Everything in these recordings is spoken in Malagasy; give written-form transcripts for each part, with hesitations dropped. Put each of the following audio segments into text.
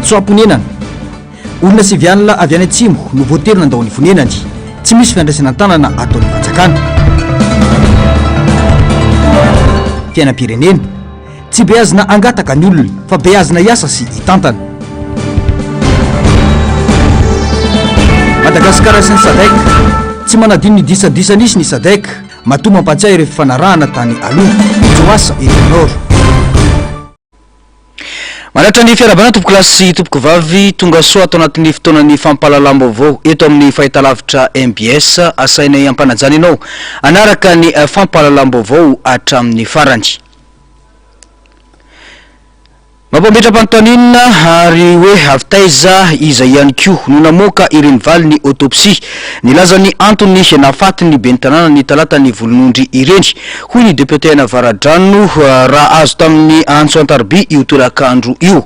tsoam-ponenana olona sivianina avy any atsimo no voatery nandao ny fonenany tsy misy fiandraisana tanana ataon'ny fanjakana fiainam-pirenena tsy beazina angataka ny olona fa beazina hiasa sy hitantana Madagasikara sy ny SADC tsy manadino ny disadisanisy ny SADC matoa mampatsiahy ireo fifanarahana tany aloha joasa elinor manatra ny fiarabana tompoko lasy sy tompoko vavy tonga soa atao anatin'ny fotoanan'ny fampahalalam-baovao eto amin'ny fahitalavitra MBS asainay ampanajana ianao anaraka ny fampahalalam-baovao hatramin'ny farany mampambetra-panotanina ary hoe avitaiza iza ihany koa no namoaka ireny valy ny autopsie nilaza ny antony nafatiny ny ben'ny tanàna ny talata ny volonondry ireny hoy ny député Navaradrano raha azo tamin'ny antso antarby io tolakandro io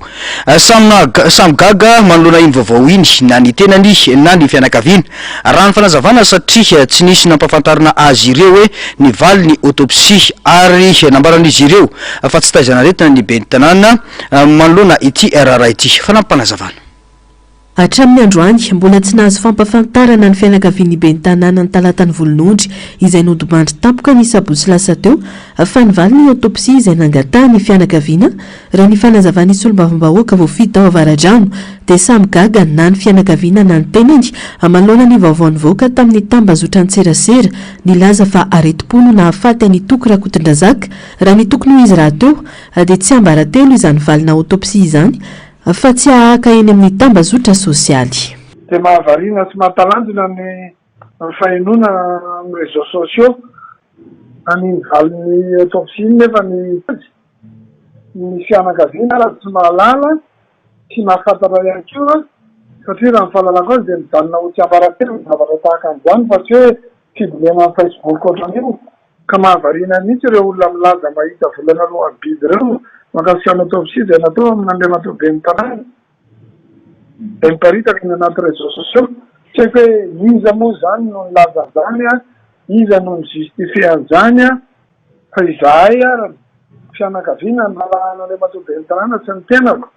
samy gaga manoloana iny vaovao iny na ny tenany na ny fianakaviana raha ny fanazavana satria tsy nisy nampafantarina azy ireo hoe ny valy ny autopsie ary nambaran'izy ireo fa tsy taizana retina ny ben'ny tanàna manoloana ity raha ity fanampanazavana hatramin'ny androany mbola tsy nahazo fampafantarana ny fianakavian'ny ben'ny tanàna ny talatany volonondry izay nodimandry tampoka ny sabotsy lasa teo fa nivaly ny autopsie izay nangatah ny fianakaviana raha ny fanazavana solombavam-bahoaka voafito tao Avaradrano dia samy gaga na ny fianakaviana na ny tenany manoloana ny vaovao nivoaka tamin'ny tambazotra an-tserasera nilaza fa aretim-po na hafaty any toky Rakotondrazaka raha ny tokony ho izy raha teo dia tsy ambaratelo izany valina autopsie izany fa tsy ahaka eny amin'ny tambazotra sosialy dia mahavariana sy mahatalanjona ny fahenoana amin'ny réseaux sociaux any valiny autopsie nefa ny fianakaviana raha tsy mahalala tsy mahafantatra ihany koa satria raha ny fahalalako azy dia mijanona ho tsy ambaratelo ny zavatra tahaka an'izany fa tsy hoe fibolena amin'ny Facebook ohatran'io ka mahavariana mihitsy ireo olona milaza mahita volana alohan'ny biby ireo makasiana autopsie izay natao amin'andriamatoa ben'ny tanàna dia miparitaka ny anaty réseaux sociaux tsy haiko hoe iza moa zany no nilaza an'izany iza no nijustifie an'izany fa izahay fianakaviana n'andriamatoa ben'ny tanàna tsy ny tenako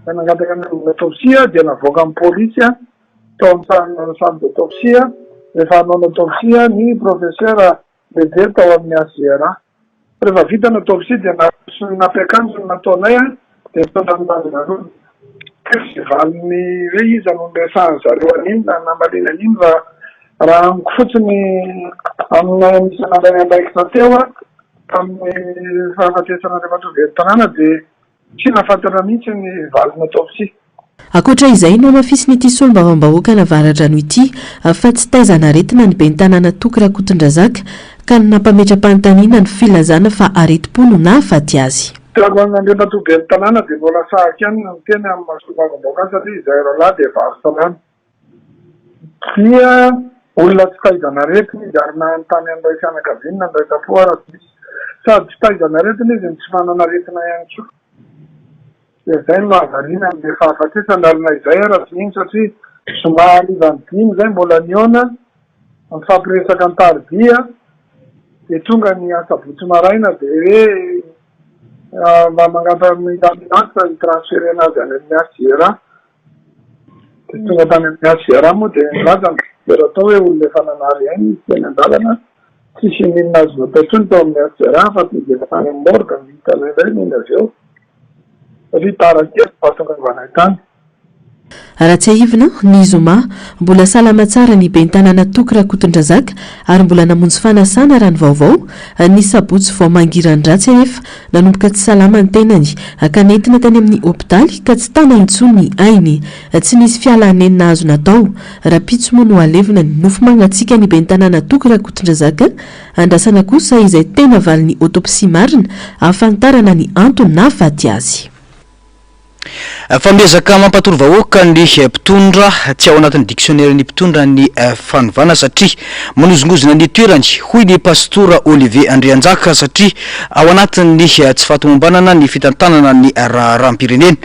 da nangataka ny autopsie dia navoaka amin'ny polisy tao amin'ny salle d'autopsie rehefa hanao ny autopsie ny professeur lehibe tao amin'ny ACRA rehefa vita ny autopsie dia nampiakanjo nataonay dia tona milazana aloha valiny hoe iza no nresahany zareo an'iny na namalina an'iny raha amiko fotsiny amin'ny misanandany andraikitra teo tamin'ny fahafatesana andriamatoa ben'ny tanàna dia tsy nafantatra mihitsy ny valiny autopsie akoatra izay no mafisiny ity solombavam-bahoaka Navaradrano ity fa tsy taizana retina ny ben'ny tanàna toky Rakotondrazaka ka nampametra-panontaniana ny filazana fa aretim-po no nahafaty azy teako n'andriamatoa ben'ny tanàna dia mbola sahaka ihany ny teny amin'ny solombavam-bahoaka satria izay roalahy dia varosalana dia olona tsy taizana retina izy ary nanontany an'ilay fianakaviana an'ilay tapoara sady tsy taizana retina izy tsy manana retina ihany koa dia izay no mahavariana amin'ilay fahafatesana arina izay raha tsy iny satria somary vanidimy izay mbola niona mifampiresaka an-taribia dia tonga ny asabotsy maraina dia hoe mangata milamilansa hitransferena azy any amin'ny ACRA dia tonga tany amin'ny ACRA moa dia nilazana dia raha atao hoe olona efa nanary ihany izy teny an-dalana tsisy ninona azy voatatrony tao amin'ny ACRA fa tidena tany amin'ny morgue mihita indray niny avy eo satria taraky patonga vanay tany raha tsy ahivina ny Zoma mbola salama tsara ny ben'ny tanàna toky Rakotondrazaka ary mbola namonjy fanasana raha ny vaovao ny sabotsy vao mangiran-dratsy anefa nanomboka tsy salama ny tenany ka nentina tany amin'ny hôpitaly ka tsy tana intsony ny ainy tsy nisy fialanenina azo natao raha pitso moa no alevina ny nofo magnatsika ny ben'ny tanàna toky Rakotondrazaka andrasana kosa izay tena valy ny autopsie marina ahafantarana ny antony nahafaty azy famezaka mampatory vahoaka ny mpitondra tsy ao anatin'ny dictionnaire ny mpitondra ny fanovana satria manozongozona ny toerany hoy ny pastora Olivier Andrianjaka satria ao anatin'ny tsy fahatomombanana ny fitantanana ny raharam-pirenena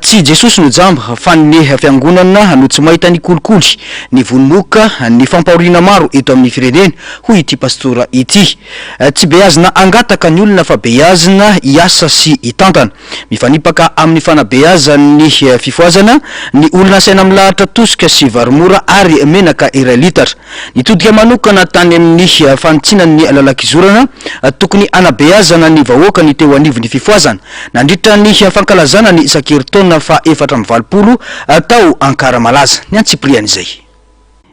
tsy Jesosy no jamba fa ny fiangonana no tsy mahita ny kolikoly ny vonomoka ny fampahoriana maro eto amin'ny firenena hoy ity pastora ity tsy beazina angataka ny olona fa beazina hiasa sy hitantana mifanipaka amin'ny anabeazany fifoazana ny olona saina milahatra tosika sy varomora ary menaka iray litatra. Nitodika manokana tany amin'ny fanitsinan'ny lalakizorana tokony anabeazana ny vahoaka ny teo anivon'ny fifoazana nandritra ny fankalazana ny isan-keritaona fa 420 tao Ankaramalaza. Ny Antsipriany izay.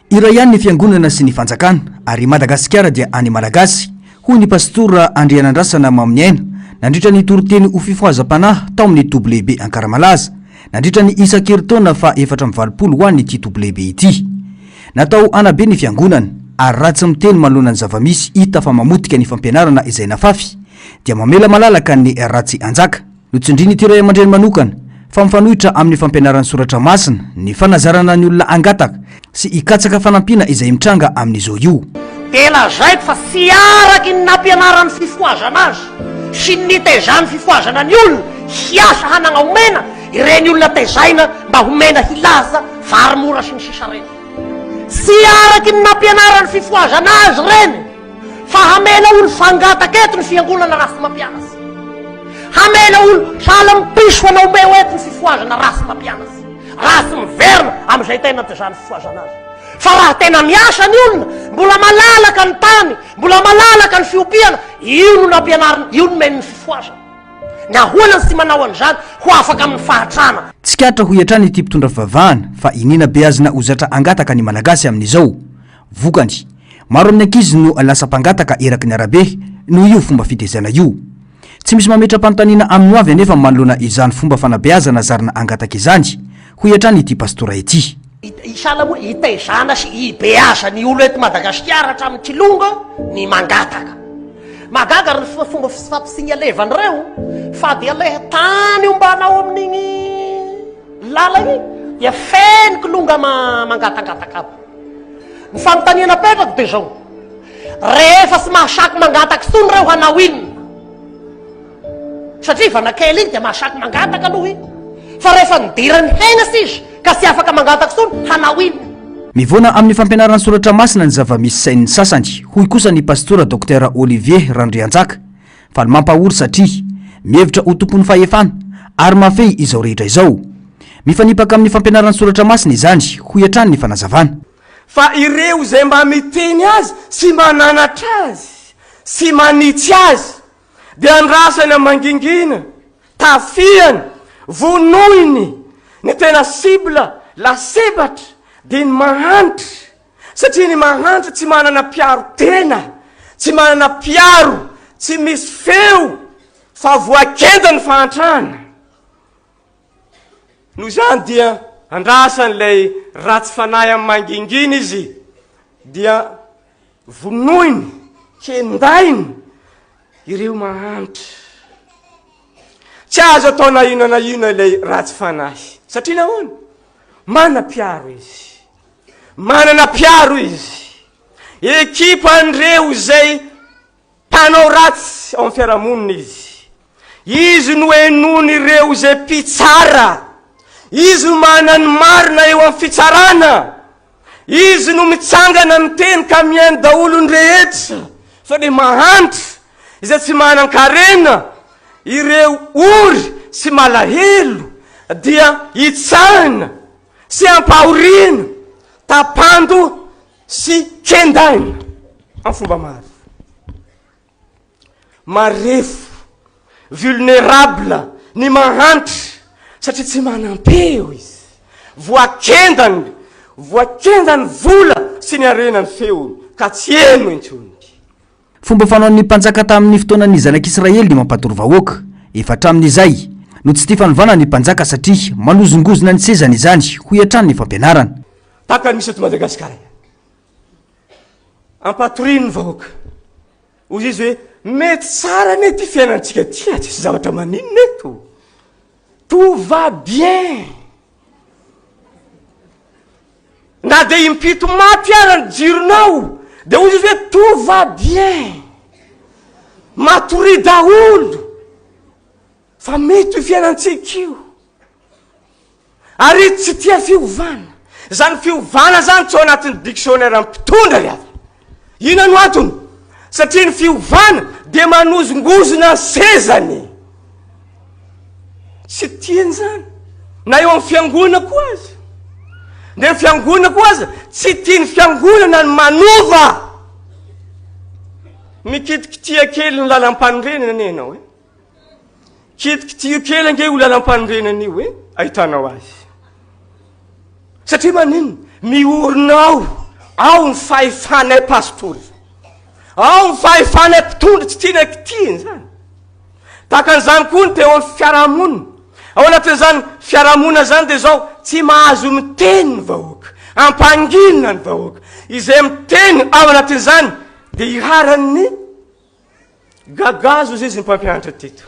Iray ihany ny fiangonana sy ny fanjakana ary Madagasikara dia any Malagasy. Hoy ny pastora Andrianandrasana Mamniaina nandritra ny toroteny ho fifoazam-panahy tao amin'ny WB Ankaramalaza nandritra ny isan-keritaona fa 420 ho an'ity WB ity. Natao anabe ny fiangonana ary ratsy miteny manoloana ny zavamisy hita fa mamotika ny fampianarana izay nafafy dia mamela malalaka ny ratsy anjaka. Notsindriny ity ray aman-dreny manokana fa mifanohitra amin'ny fampianaran'ny soratra masina ny fanazarana ny olona angataka sy ikatsaka fanampina izay mitranga amin'izao io. Tela zaiko fa sy araky ny nampianaran'ny fifoazana azy sy ny tezany fifoazana ny olona hiasa hanagna omena ireny olona tezaina mba homena hilaza varomora sy ny sisa reny. Sy araky ny nampianaran'ny fifoazana azy reny fa hamela olo fangataka eto ny fiangonana rasy mampianasy, hamela olo sahala mipiso anao meo eto ny fifoazana rasy mampianasy, rasy miverina amin'izay tena tezany fifoazana azy. Fa raha tena miasa ny olona mbola malalaka ny tany, mbola malalaka ny fiompiana, io no nampianariny, io no meniny fifoazana. Ny aholany sy manao an'izany ho afaka amin'ny fahatrana. Tsikatra ho iatrany ity mpitondra fivavahana fa inina beazina hozatra angataka ny Malagasy amin'izao. Vokany maro amin'ny ankizy no lasa mpangataka eraky ny arabe no io fomba fitezana io. Tsy misy mametra-panontaniana amin'ny avy anefa manoloana izany fomba fanabeazana zarina angataka izany. Ho iatrany ity pastora ity. Isala moa itezana sy ibeasa ny olo eto Madagasikara hatramin'ny Tsilonga ny mangataka. Magaga ny fomba fampisigny alevany reo fa dia aleha tany ombanao amin'igny lala igny dia feniko longa mangatangataka aby. Ny fanontaniana petrako dia zao, rehefa sy mahasaky mangataka sony reo hanao inona? Satria vanakely igny dia mahasaky mangataka aloha igny, fa rehefa nidirany hena izy ka sy afaka mangataka sony hanao inona? Mivona amin'ny fampianaran'ny soratra masina ny zavamisy sain'ny sasany. Hoy kosa ny pastora Dr Olivier Randrianjaka fa mampahory satria mihevitra ho tompon'ny fahefana ary mafey izao rehetra izao. Mifanipaka amin'ny fampianaran'ny soratra masina izany, ho iatrany ny fanazavana. Fa ireo zay mba miteny azy sy mananatra azy sy manitsy azy dia andrasany amangingina, tafiany, vonoiny ny tena sibla la sebatra dia ny mahantry, satria ny mahantry tsy manana piaro tena, tsy manana piaro, tsy misy feo fa voakenda ny fahantrana. Noho izany dia andrasan'ilay ratsy fanahy amin'ny mangingina izy dia vonoiny, kendainy ireo mahantry. Tsy azo atao na inona ilay ratsy fanahy satria nahoana? Manana piaro izy, manana piaro izy. Ekipa andreo zay mpanao ratsy ao amin'ny fiarahamonina izy no enony ireo zay mpitsara, izy no manany marina eo amin'ny fitsarana, izy no mitsangana miteny ka miaino daholo ny rehetra. Fa le mahantry izay tsy manan-karena, ireo ory sy malahelo dia hitsahina sy ampahoriana, tapando sy kendaina amin'ny fomba maro. Marefo, vulnérable ny mahantry satria tsy manampeo izy, voakendany vola sy ny arenany feony ka tsy eno intsony. Fomba fanaon'ny mpanjaka tamin'ny fotoanan'ny zanak'Israely ny mampatory vahoaka. Efa hatramin'izay no tsy tia fanovana ny mpanjaka satria manozongozona ny sezany izany, ho iatrany ny fampianarana. Taka misy eto Madagasikara ampatoriny ny vahoaka, hozy izy hoe mety tsara ne ty fiainantsika tia, tsy zavatra maninona eto, tout va bien. Na dia impito maty arany jironao dia hozy izy hoe tout va bien, matory daholo, fa mety ho fiainantsika io. Ary tsy tia fiovana. Zany fiovana zany tsy ao anatin'ny dictionnaire mpitondra ry avy. Ina no antony? Satria ny fiovana dia manozongozona sezany. tsy tiany zany na eo amin'ny fiangonana koa azy nde ny fiangonana koa azy tsy tiany fiangonana ny manova mikitikitia kely ny lalam-panorenana ny enao kitikitio kely ange ho lalam-panorenana io ahitanao azy satria manino miorina ao ny fahefanay pastory ao ny fahefanay mpitondra tsy tiana kitihany zany takan'izany koa ny teo amin'ny fiarahamonina ao anatin'izany fiarahamonina zany dia zao tsy mahazo miteny ny vahoaka ampanginina ny vahoaka izay miteny ao anatin'izany dia iharany gagazo izy izy ny mpampianatra teto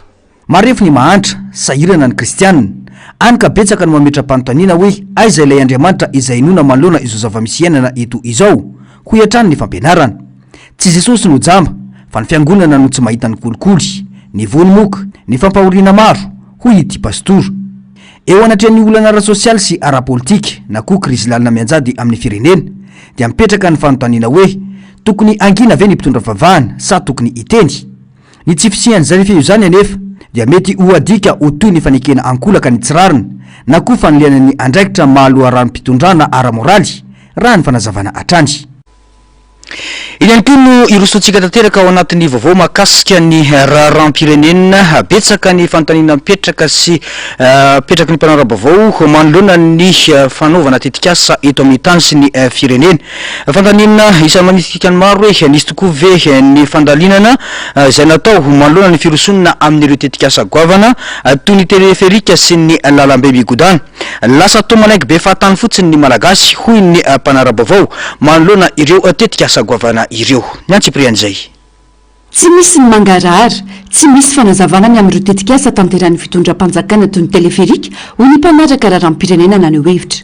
marefo ny mahantra sahirana ny kristianina any ka betsaka ny mametra-panontaniana hoe aiza ilay andriamanitra izay inona manoloana izo zava-misy iainana eto izao ho iatrany ny fampianarana tsy jesosy no jamba fa ny fiangonana no tsy mahita ny kolikoly ny vony moka ny fampahoriana maro hoy ity pastora eo anatrehan'ny olana ara-sosialy sy ara-politika na koa krizy lalina mianjady amin'ny firenena dia mipetraka ny fanontaniana hoe tokony angina ve ny mpitondra vavahana sa tokony iteny ny tsy fisian'izay rehefa io zany anefa dia mety ho adika ho toy ny fanekena ankolaka ny tsirarina na koa fanoliana ny andraikitra mahaloha ranom-pitondrana ara-moraly raha ny fanazavana atrany iny ihany koa no irosoantsika tanteraka ao anatin'ny vaovao mahakasika ny raharam-pirenena betsaka ny fanontaniana mipetraka sy petraka ny mpanara-baovao manoloana ny fanaovana tetikasa eto amin'ny tany sy ny firenena fanontaniana isan'ny manitika ny maro hoe nisy tokoa ve ny fandalinana izay natao manoloana ny firosonina amin'ireo tetikasa goavana toy ny teleferika sy ny lalambe migodana lasa tao manaiky be fahatany fotsiny ny malagasy hoy ny mpanara-baovao manoloana ireo tetikasa goavana ireo nyantsiprian'izay tsy misy ny mangarahara tsy misy fanazavana ny amin'ireo tetikasa tanteran'ny fitondram-panjakana toy ny teleferika hoy ny mpanaraka raharam-pirenena naneho hevitra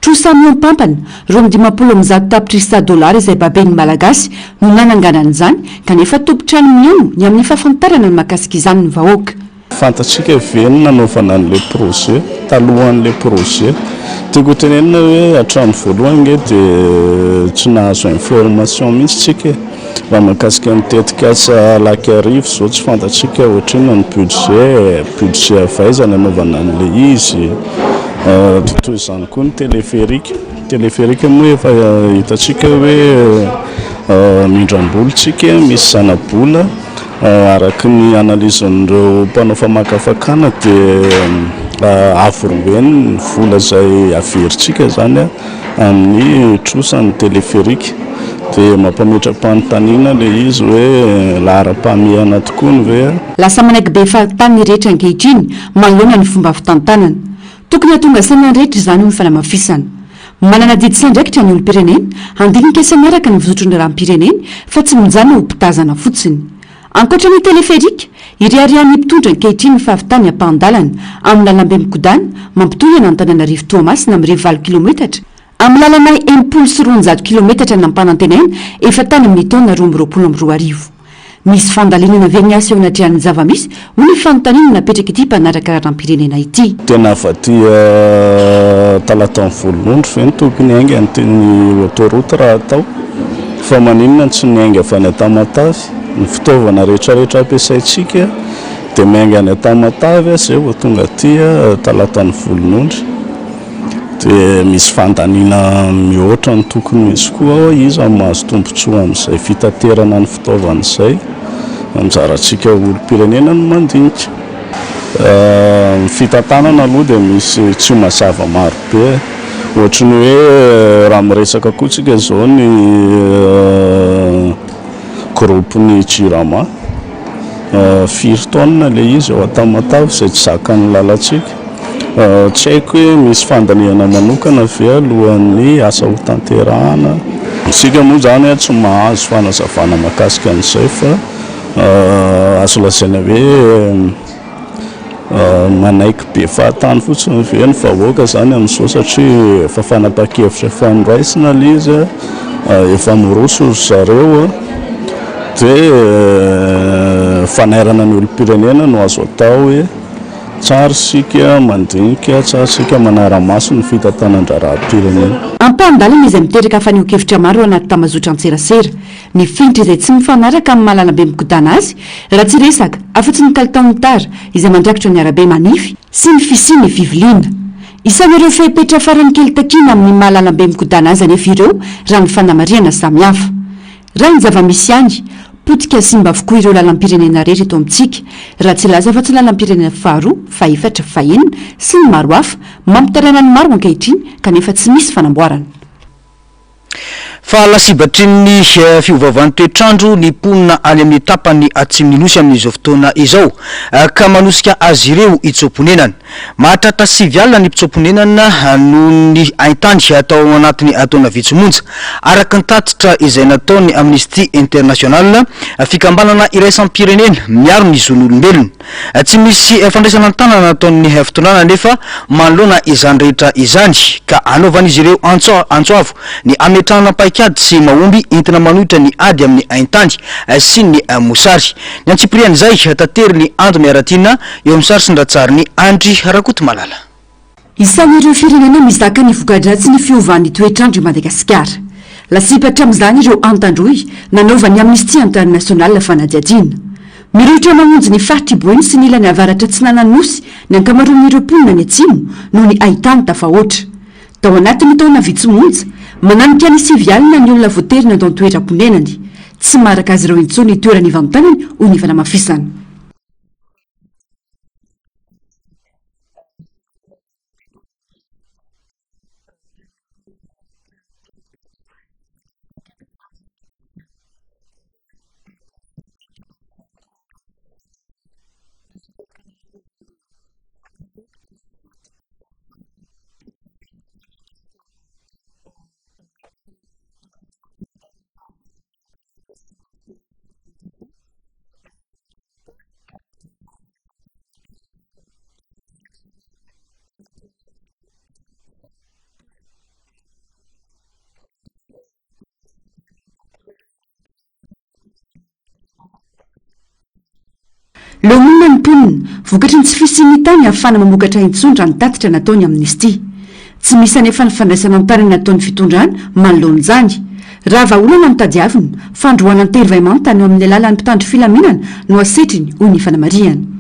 trosamy ampampana $10 tapitrisa izay babeny malagasy no nananganan'izany kanefa tompotrany miono ny amin'ny fahafantarana ny mahakasika izany ny vahoaka fantatsika veny nanaovana an'le projet talohan'le projet tiako tenenina hoe hatramin'ny voalohany dia tsy nahazo information mihitsy tsika raha mahakasika ny tetikasa laky arivo zao tsy fantatsika ohatrina ny budget avaizana anaovana an'le izy toy izany koa ny teleferika moa efa hitatsika hoe mindram-bolontsika misy zanabola araky ny analizan'ireo mpanao famakafakana dia avorongeny ny vola zay averintsika zany amin'ny trosan'ny teleferika dia mampametra-panontaniana le izy hoe lahara-pahamehana tokoa ny ve lasa manaiky be fahatany rehetra ankehitriny manoloana ny fomba fitantanana tokony hatonga saina rehetra izany ny fanamafisana manana didy sandraikitra ny olo-pirenena andinika isanaraka ny vizotron'ny rahampirenena fa tsy mijana ho mpitazana fotsiny ankoatra ny teleferika iriarian'ny mpitondra ankehitriny ny fahavitany ampandalana amin'ny lalambe mikodana mampitohy anantananarivo toamasina amin'ny 20 kilometatra amin'ny lalanay 100 kilometatra nampanantenaina efa tany amin'ny taona 2022 misy fandalinana veniasy eo anatrihan'ny zava-misy ho ny fanontaniana napetraka ity mpanaraka raharam-pirenena ity tena vadia talatany volonondro ve ny tokony ainga ny autoroute raha atao fa maninona tsy niainga avy any Tamatavy ny fitaovana rehetrarehetra ampiasaitsika dia miainga any Tamatavy zay vao tonga tia talatany volonondro dia misy fandaniana mihoatra ny tokony misy koa izy mahazo tombontsoa amin'izay fitaterana ny fitaovana izay mizarantsika olo-pirenena no mandinika ny fitantanana aloha dia misy tsy mazava maro be ohatra ny hoe raha miresaka koa tsika zao ny groupe ny Jirama 4 taona le izy ao Tamatavy izay tsy zakany lalantsika tsy haiko hoe misy fandaniana manokana ve alohan'ny asa ho tanterahana isika moa zany tsy mahazo fanazavana mahakasika an'izay fa azo lazaina hoe manaiky be fahatany fotsiny ve ny vahoaka zany amin'izao satria efa fanapa-kevitra fandraisina le izy efa miroso zareo dia fanairana ny olo-pirenena no azo atao hoe tsara sika mandinika tsara sika manara-maso ny fitantanandraraha-pirenena ampandalana izay miteraka faneo-kevitra maro anaty tamazotra antserasera ny finitra izay tsy mifanaraka amin'ny malalabe mikodana azy raha tsy resaka afa-tsy ny kalitaonitara izay mandrakitra ny arabe manify sy ny fisiny viviliana isan'ireo fehipetra farany kely takina amin'ny malalabe mikodana azy anefa ireo raha ny fanamariana samihafa raha ny zava-misy any potika simba avokoa ireo lalam-pirenena rehetra eto amintsika raha tsy laza fa tsy lalam-pirenena faharoa faefatra fahenina sy ny maro hafa mampitaraina ny maro ankehitriny kanefa tsy misy fanamboarana fa lasibatrin'ny fiovavahan'ny toetrandro ny mponina any amin'ny tapany atsiminosy amin'izao fotoana izao ka manosika azy ireo itsoponenana mahatratra 9 alina ny mpitsoponenana noho ny aintany atao anatiny ataona vitsomonja araka ny tatitra izay nataony Amnesty International fikambanana iraisam-pirenena miaro ny zon'olombelona tsy misy fandraisana tanana nataon'ny fitondrana nefa manoloana izany rehetra izany ka anaovan'izy ireo antsoavo ny ametrahana paikady sy mahomby entina manohitra ny ady amin'ny aintany sy ny mosary ny antsiprian'izay tatery ny ando miaratina eo amin'ny sary sy ndratsary ny andry rakoto malala isan'ireo firenena mizaka ny vokadratsy ny fiovan'ny toetrandro i Madagasikara lasipatra amin'izany ireo antandroy nanaovany Amnesty International fanadihadiana miroitra mamonjy ny faritra iboeny sy ny ilany avaratra tsy nananosy ny ankamaroan'ireo mponina ny atsimo noho ny aintany tafahoatra tao anatin'ny taona vitsomonja mananika ny 9 alina ny olona voaterina eto an-toeram-ponenany tsy maraka azy ireo intsony toerany ivanontanany ho ny fanamafisana leo monina ny mponina vokatry ny tsy fisiany tany ahafana mamokatra intsondra ny tatitra nataony Amnesty tsy misy anefa ny fandraisana an-tany nataon'ny fitondrana manoloan'izany raha vahaolana ny tadiavina fandroana an-tervaimanta eo amin'ny alalan'ny mpitandro filaminana no asetriny ho ny fanamariana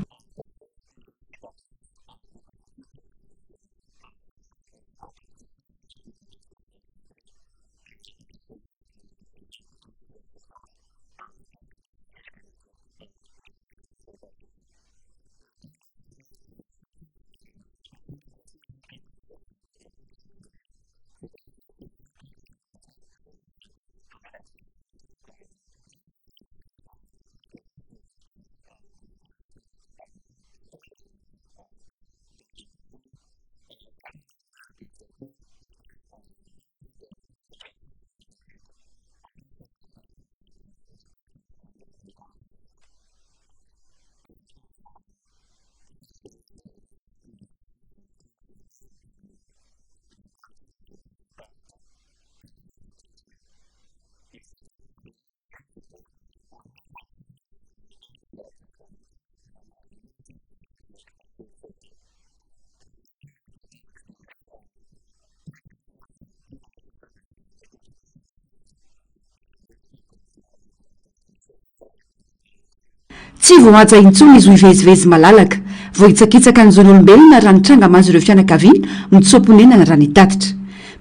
tsy voahaja intsony izy ho ivezivezy malalaka vo hitsakitsaka ny zon'olombelona raha nitranga mazo ireo fianakaviana mitsoponenana raha nitatitra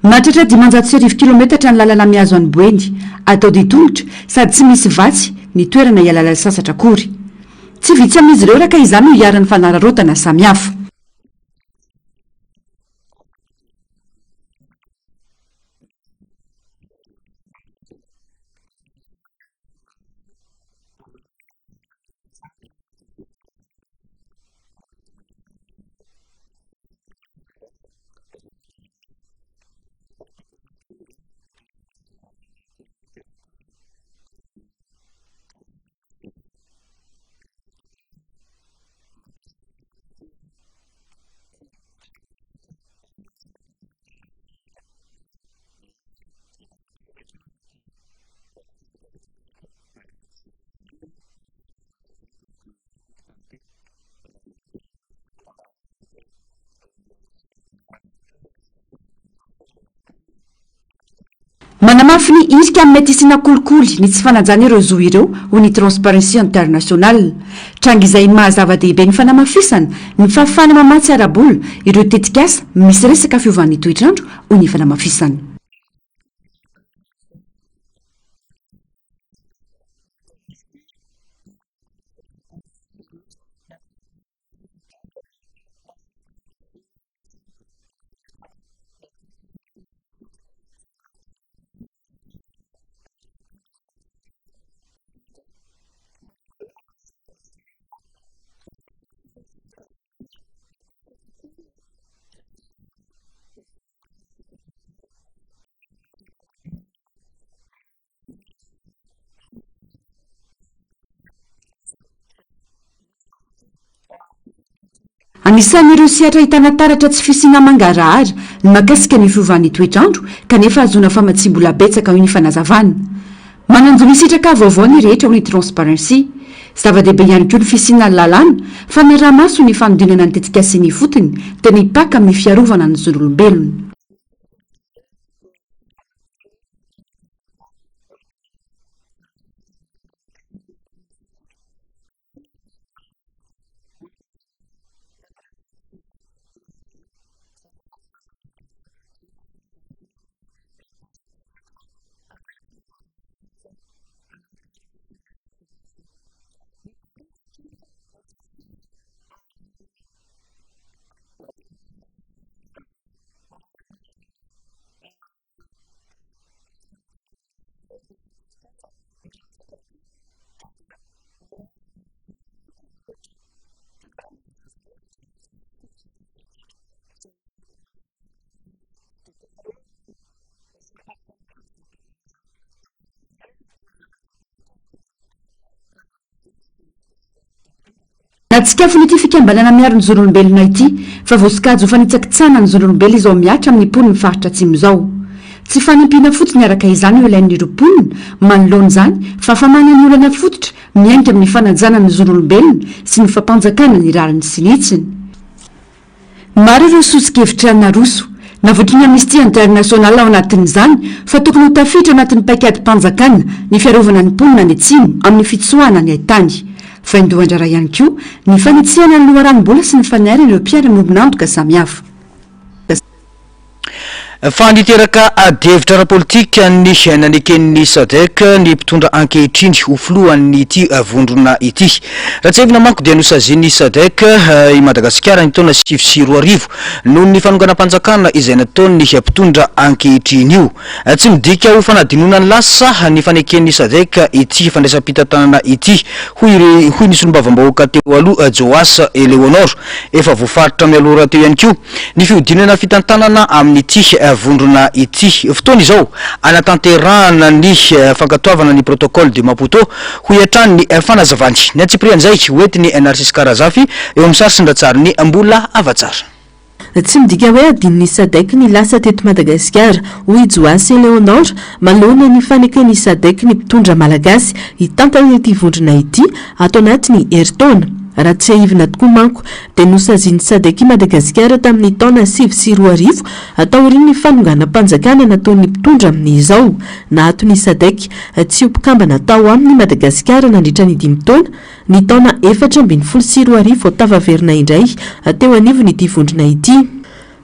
mahatratra 500 kilometatra ny lalana miazo any boeny atao ditongotra sady tsy misy vatsy ny toerana hialala sasatra akory tsy vitsy amin'izy ireo raka izany ho hiaran'ny fanararotana samihafa manamafy ny isika amin'ny mety isina kolikoly ny tsy fanajana ireo zo ireo ho ny transparency international tranga izay mahazava-dehibe ny fanamafisana ny fahafana mamatsy arabola ireo tetikasa misy resaka fiovan'ny toetrandro ho ny fanamafisana. Anisan'ireo siatra hitana taratra tsy fisina mangarahara ny makasika ny fiovan'ny toetrandro kanefa azona famatsimbola betsaka ho ny fanazavana. Mananjo ny sitraka vaovao ny rehetra ho ny transparency. Zava-dehibe ihany koa ny fisina lalàna fa ny raha maso ny fanodinana ny tetikasiny fotony tena hipaka amin'ny fiarovana ny zon'olombelona. Natsikafo ny ity fikambanana miaro ny zon'olombelona ity fa voasikajo fanitsakitsana ny zon'olombelona izao miatra amin'ny poniny faritra atsimo izao. Tsy fanampiana fotsiny araka izany eo ilain'ireo ponina manoloana izany fa famana ny olana fototra miainga amin'ny fanajana ny zon'olombelona sy ny fampanjakana ny rariny sy nitsiny. Maro ireo sosikevitra naroso navotra ny Amnesty International ao anatin'izany fa tokony ho tafiditra anatin'ny paikady-mpanjakana ny fiarovana ny ponina ny atsimo amin'ny fitsoahana ny haitany. Fa indohandrara ihany koa ny fanitsihana ny loharanom-bola sy ny fanairy ireo mpiara-mombonandoka samihafa. Faniteraka adevitra ara-politika ny naneken'ny SADC ny mpitondra ankehitriny ho filohan'ny ity vondrona ity. Ratsevina manko dia nosaziny SADC i Madagasikara ny taona 2024 noho ny fanonganam-panjakana izay nataony mpitondra ankehitriny io. Tsy midika ho fanadinona ny lasa ny faneken'ny SADC ity fandraisam-pitantanana ity hoy ny solombavambahoaka teo aloha Joas Eleonor efa voafaritra mialora teo ihany koa ny fiodinana fitantanana amin'ity vondrona ity fotoana izao anatanterahana ny fankatoavana ny protocole de Maputo ho iatrany ny fanazavany ny antsiprian'izay hoentiny Narcisse Karazafy eo amin'ny sarisindra ny mbola avatsara. Tsy midika hoe adin'ny SADC ny lasa teto Madagasikara hoy Joas Eleonor manoloana ny faneken'ny SADC ny mpitondra malagasy hitantana ity vondrona ity ato anatin'ny herintaona. Raha tsy ahivina tokoa manko dia nosaziny SADC i Madagasikara tamin'ny taona 2024 atao ry ny fanonganam-panjakana nataon'ny mpitondra amin'izao na aton'ny SADC tsy ho mpikambana tao amin'ny Madagasikara nandritra ny 5 taona ny taona 2024 vao tavaverina indray teo anivony ity vondrona ity.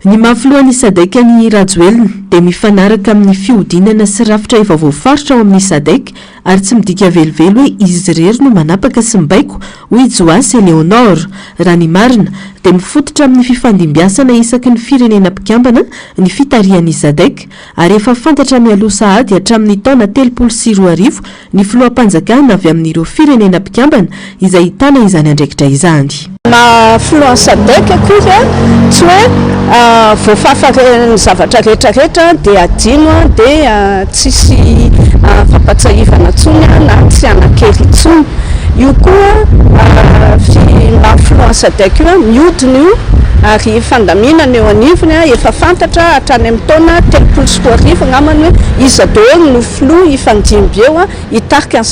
Ny mahafilohan'ny SADC ny Rajoelina dia mifanaraka amin'ny fiodinana sy rafitra efa voafaritra ao amin'ny SADC ary tsy midika velivelo hoe izy irery no manapaka sy mibaiko hoy Joas Eleonor. Raha ny marina dia mifototra amin'ny fifandimbiasana isaky ny firenena mpikambana ny fitarihan'ny SADC ary efa fantatra mialoha sahady hatramin'ny taona 2024 ny filoham-panjakana avy amin'ireo firenena mpikambana izay hitana izany andraikitra izany. Filohan'ny SADC koa tsy hoe voafafan'ny zavatra rehetrarehetra dia adino dia tsisy fampatsahivana tsony na tsy anakely tsony. Io koa filohan'ny SADC mihodina io ary fandaminana eo anivony efa fantatra hatrany amin'ny taona 2024 ngamany hoe izy daholo no filoha ifandimby eo hitarika ny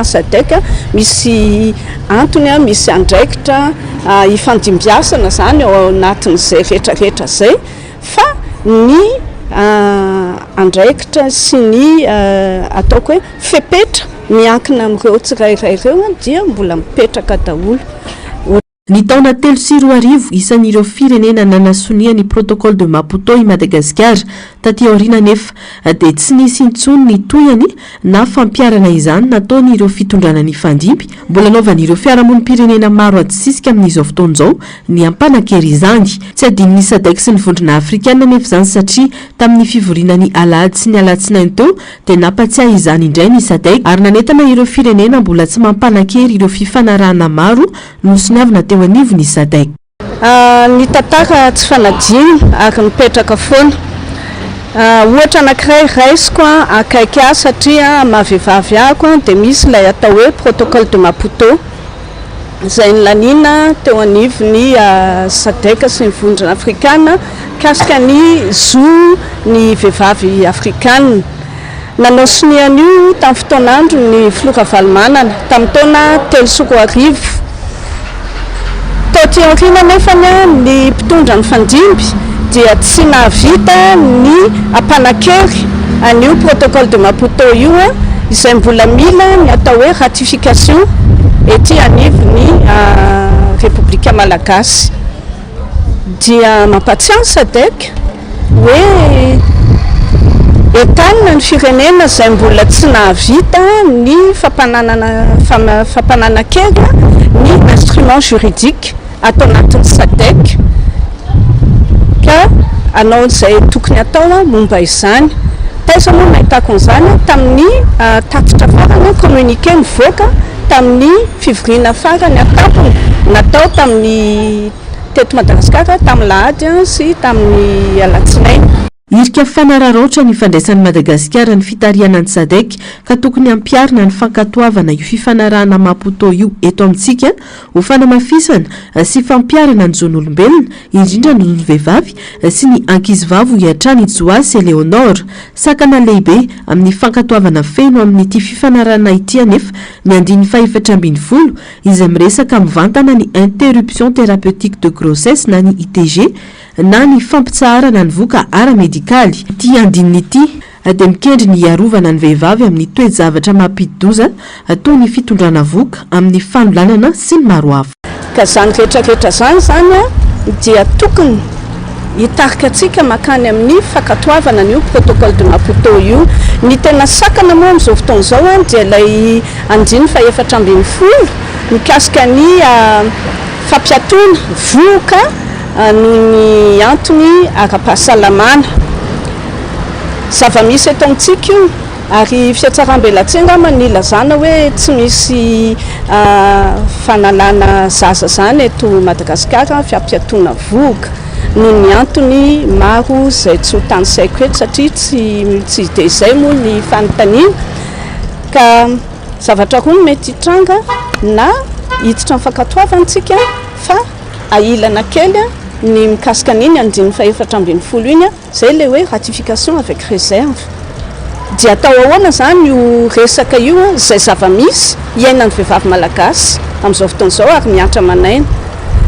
SADC misy antony misy andraikitra ifandimbiasana zany ao anatin'izay rehetrarehetra zay fa ny andraikitra sy ny ataoko hoe fepetra miankina amin'ireo tsirairay ireo dia mbola mipetraka daholo. Ny taona 3 sy 4 arivo isan'ireo firenena nanasonia ny protocole de Maputo i Madagasikara taty aoriana nefa dia tsy nisy intsony ny toyany na fampiarana izany nataon'ireo fitondrana ny fandimby mbola naovan'ireo fiarahamonim-pirenena maro adisisika amin'izao fotoan'izao ny ampanakery izany. Tsy adin'ny SADC sy ny vondrona afrikana nefa izany satria tamin'ny fivoriana ny alahady sy ny alatsinainy teo dia nampatsiahy izany indray ny SADC ary nanentana ireo firenena mbola tsy mampanakery ireo fifanarahana maro no soniavina teo anivony ny SADC. Ny tantara tsy fanadiny ary mipetraka foana. Ohatra anankiray raisiko akaiky ahy satria mahavehivavy ahako dia misy ilay atao hoe protocole de Maputo izay nilanina teo anivony SADC sy ny vondrona afrikana kasika ny zo ny vehivavy afrikana. Nanao sonian'io tamin'ny fotoanandro ny Flora Valomanana tamin'ny taona 3 sy 4 arivo. Taty aoriana nefa ny mpitondra ny fandimby dia tsy nahavita ny ampanakery an'io protocole de Maputo io izay mbola mila ny atao hoe ratification ety anivony Repoblika Malagasy. Dia mampatsiahy SADC hoe etanina ny firenena izay mbola tsy nahavita ny fampananakery ny instrument juridique atao anatin'ny SADC ka anao izay tokony atao momba izany. Taiza moa nahitako an'izany tamin'ny tatitra farany communiqué mivoaka tamin'ny fivoriana farany atapony natao tamin'ny teto Madagasikara tamin'ny lahady sy tamin'ny alatsinainy. Irika fanararoatra ny fandraisan'ny Madagasikara ny fitariana ny SADC ka tokony ampiarina ny fankatoavana io fifanarahana Maputo io eto amintsika ho fanamafisana sy fampiarana ny zon'olombelona indrindra ny vehivavy sy ny ankizivavy hiatrany Joasy Eleonora sakana lehibe amin'ny fankatoavana feno amin'ity fifanarahana ity anefa ny andiny 740 izay miresaka mivantana ny interruption thérapeutique de grossesse na ny ITG na ny fampitsaharana ny voka ara-medikaly. Ity andininy ity dia mikendry ny iarovana ny vehivavy amin'ny toe-javatra mampidi-doza toy ny fitondrana voka amin'ny fanolanana sy ny maro hafa. Ka zany rehetrarehetra zany dia tokony hitarika antsika makany amin'ny fankatoavana n'io protocole de Maputo io. Ny tena sakana moa amin'izao fotoan'izao dia ilay andiny 740 mikasika ny fampiatoana voka noho ny antony ara-pahasalamana. Zava-misy eto amintsika io ary fiatsaram-belatsenga ny lazana hoe tsy misy fanalana zaza zany eto Madagasikara fiampiatoana voka noho ny antony maro izay tsy ho tany saiko eto satria tsy dia izay moa ny fanontaniana ka zavatra roa no mety hitranga na hiditra amin'ny fankatoavantsika fa ailana kely ny mikasika an'iny andiny 740 iny izay le hoe ratification avec réserve. Dia atao ahoana zany io resaka io izay zava-misy iainan'ny vehivavy malagasy amin'izao fotoan'izao ary miatra manaina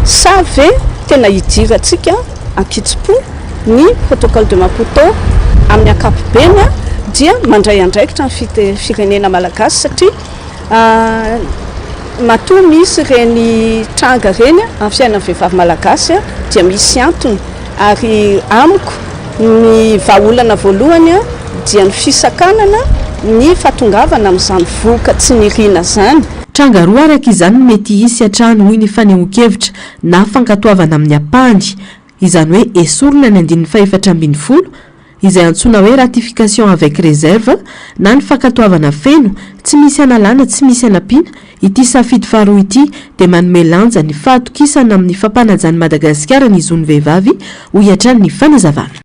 sa ve tena hidirantsika ankitsi-po ny protocole de Maputo amin'ny ankapobeny dia mandray andraikitra ny firenena malagasy satria matoa misy reny tranga reny amin'ny fiainan'ny vehivavy malagasy dia misy antony ary amiko ny vahaolana voalohany dia ny fisakanana ny fahatongavana amin'izany voka tsy niriana zany. Tranga roa araka izany mety hisy hatrany hoy ny fanehoan-kevitra na fankatoavana amin'ny ampahany izany hoe esorina ny andiny 740 izay antsoina hoe ratification avec réserve na ny fankatoavana feno tsy misy analana tsy misy anampiana. Ity safidy faharoa ity dia manome lanja ny fahatokisana amin'ny fampanajany Madagasikara ny zon'ny vehivavy ho hiatrany ny fanazavana.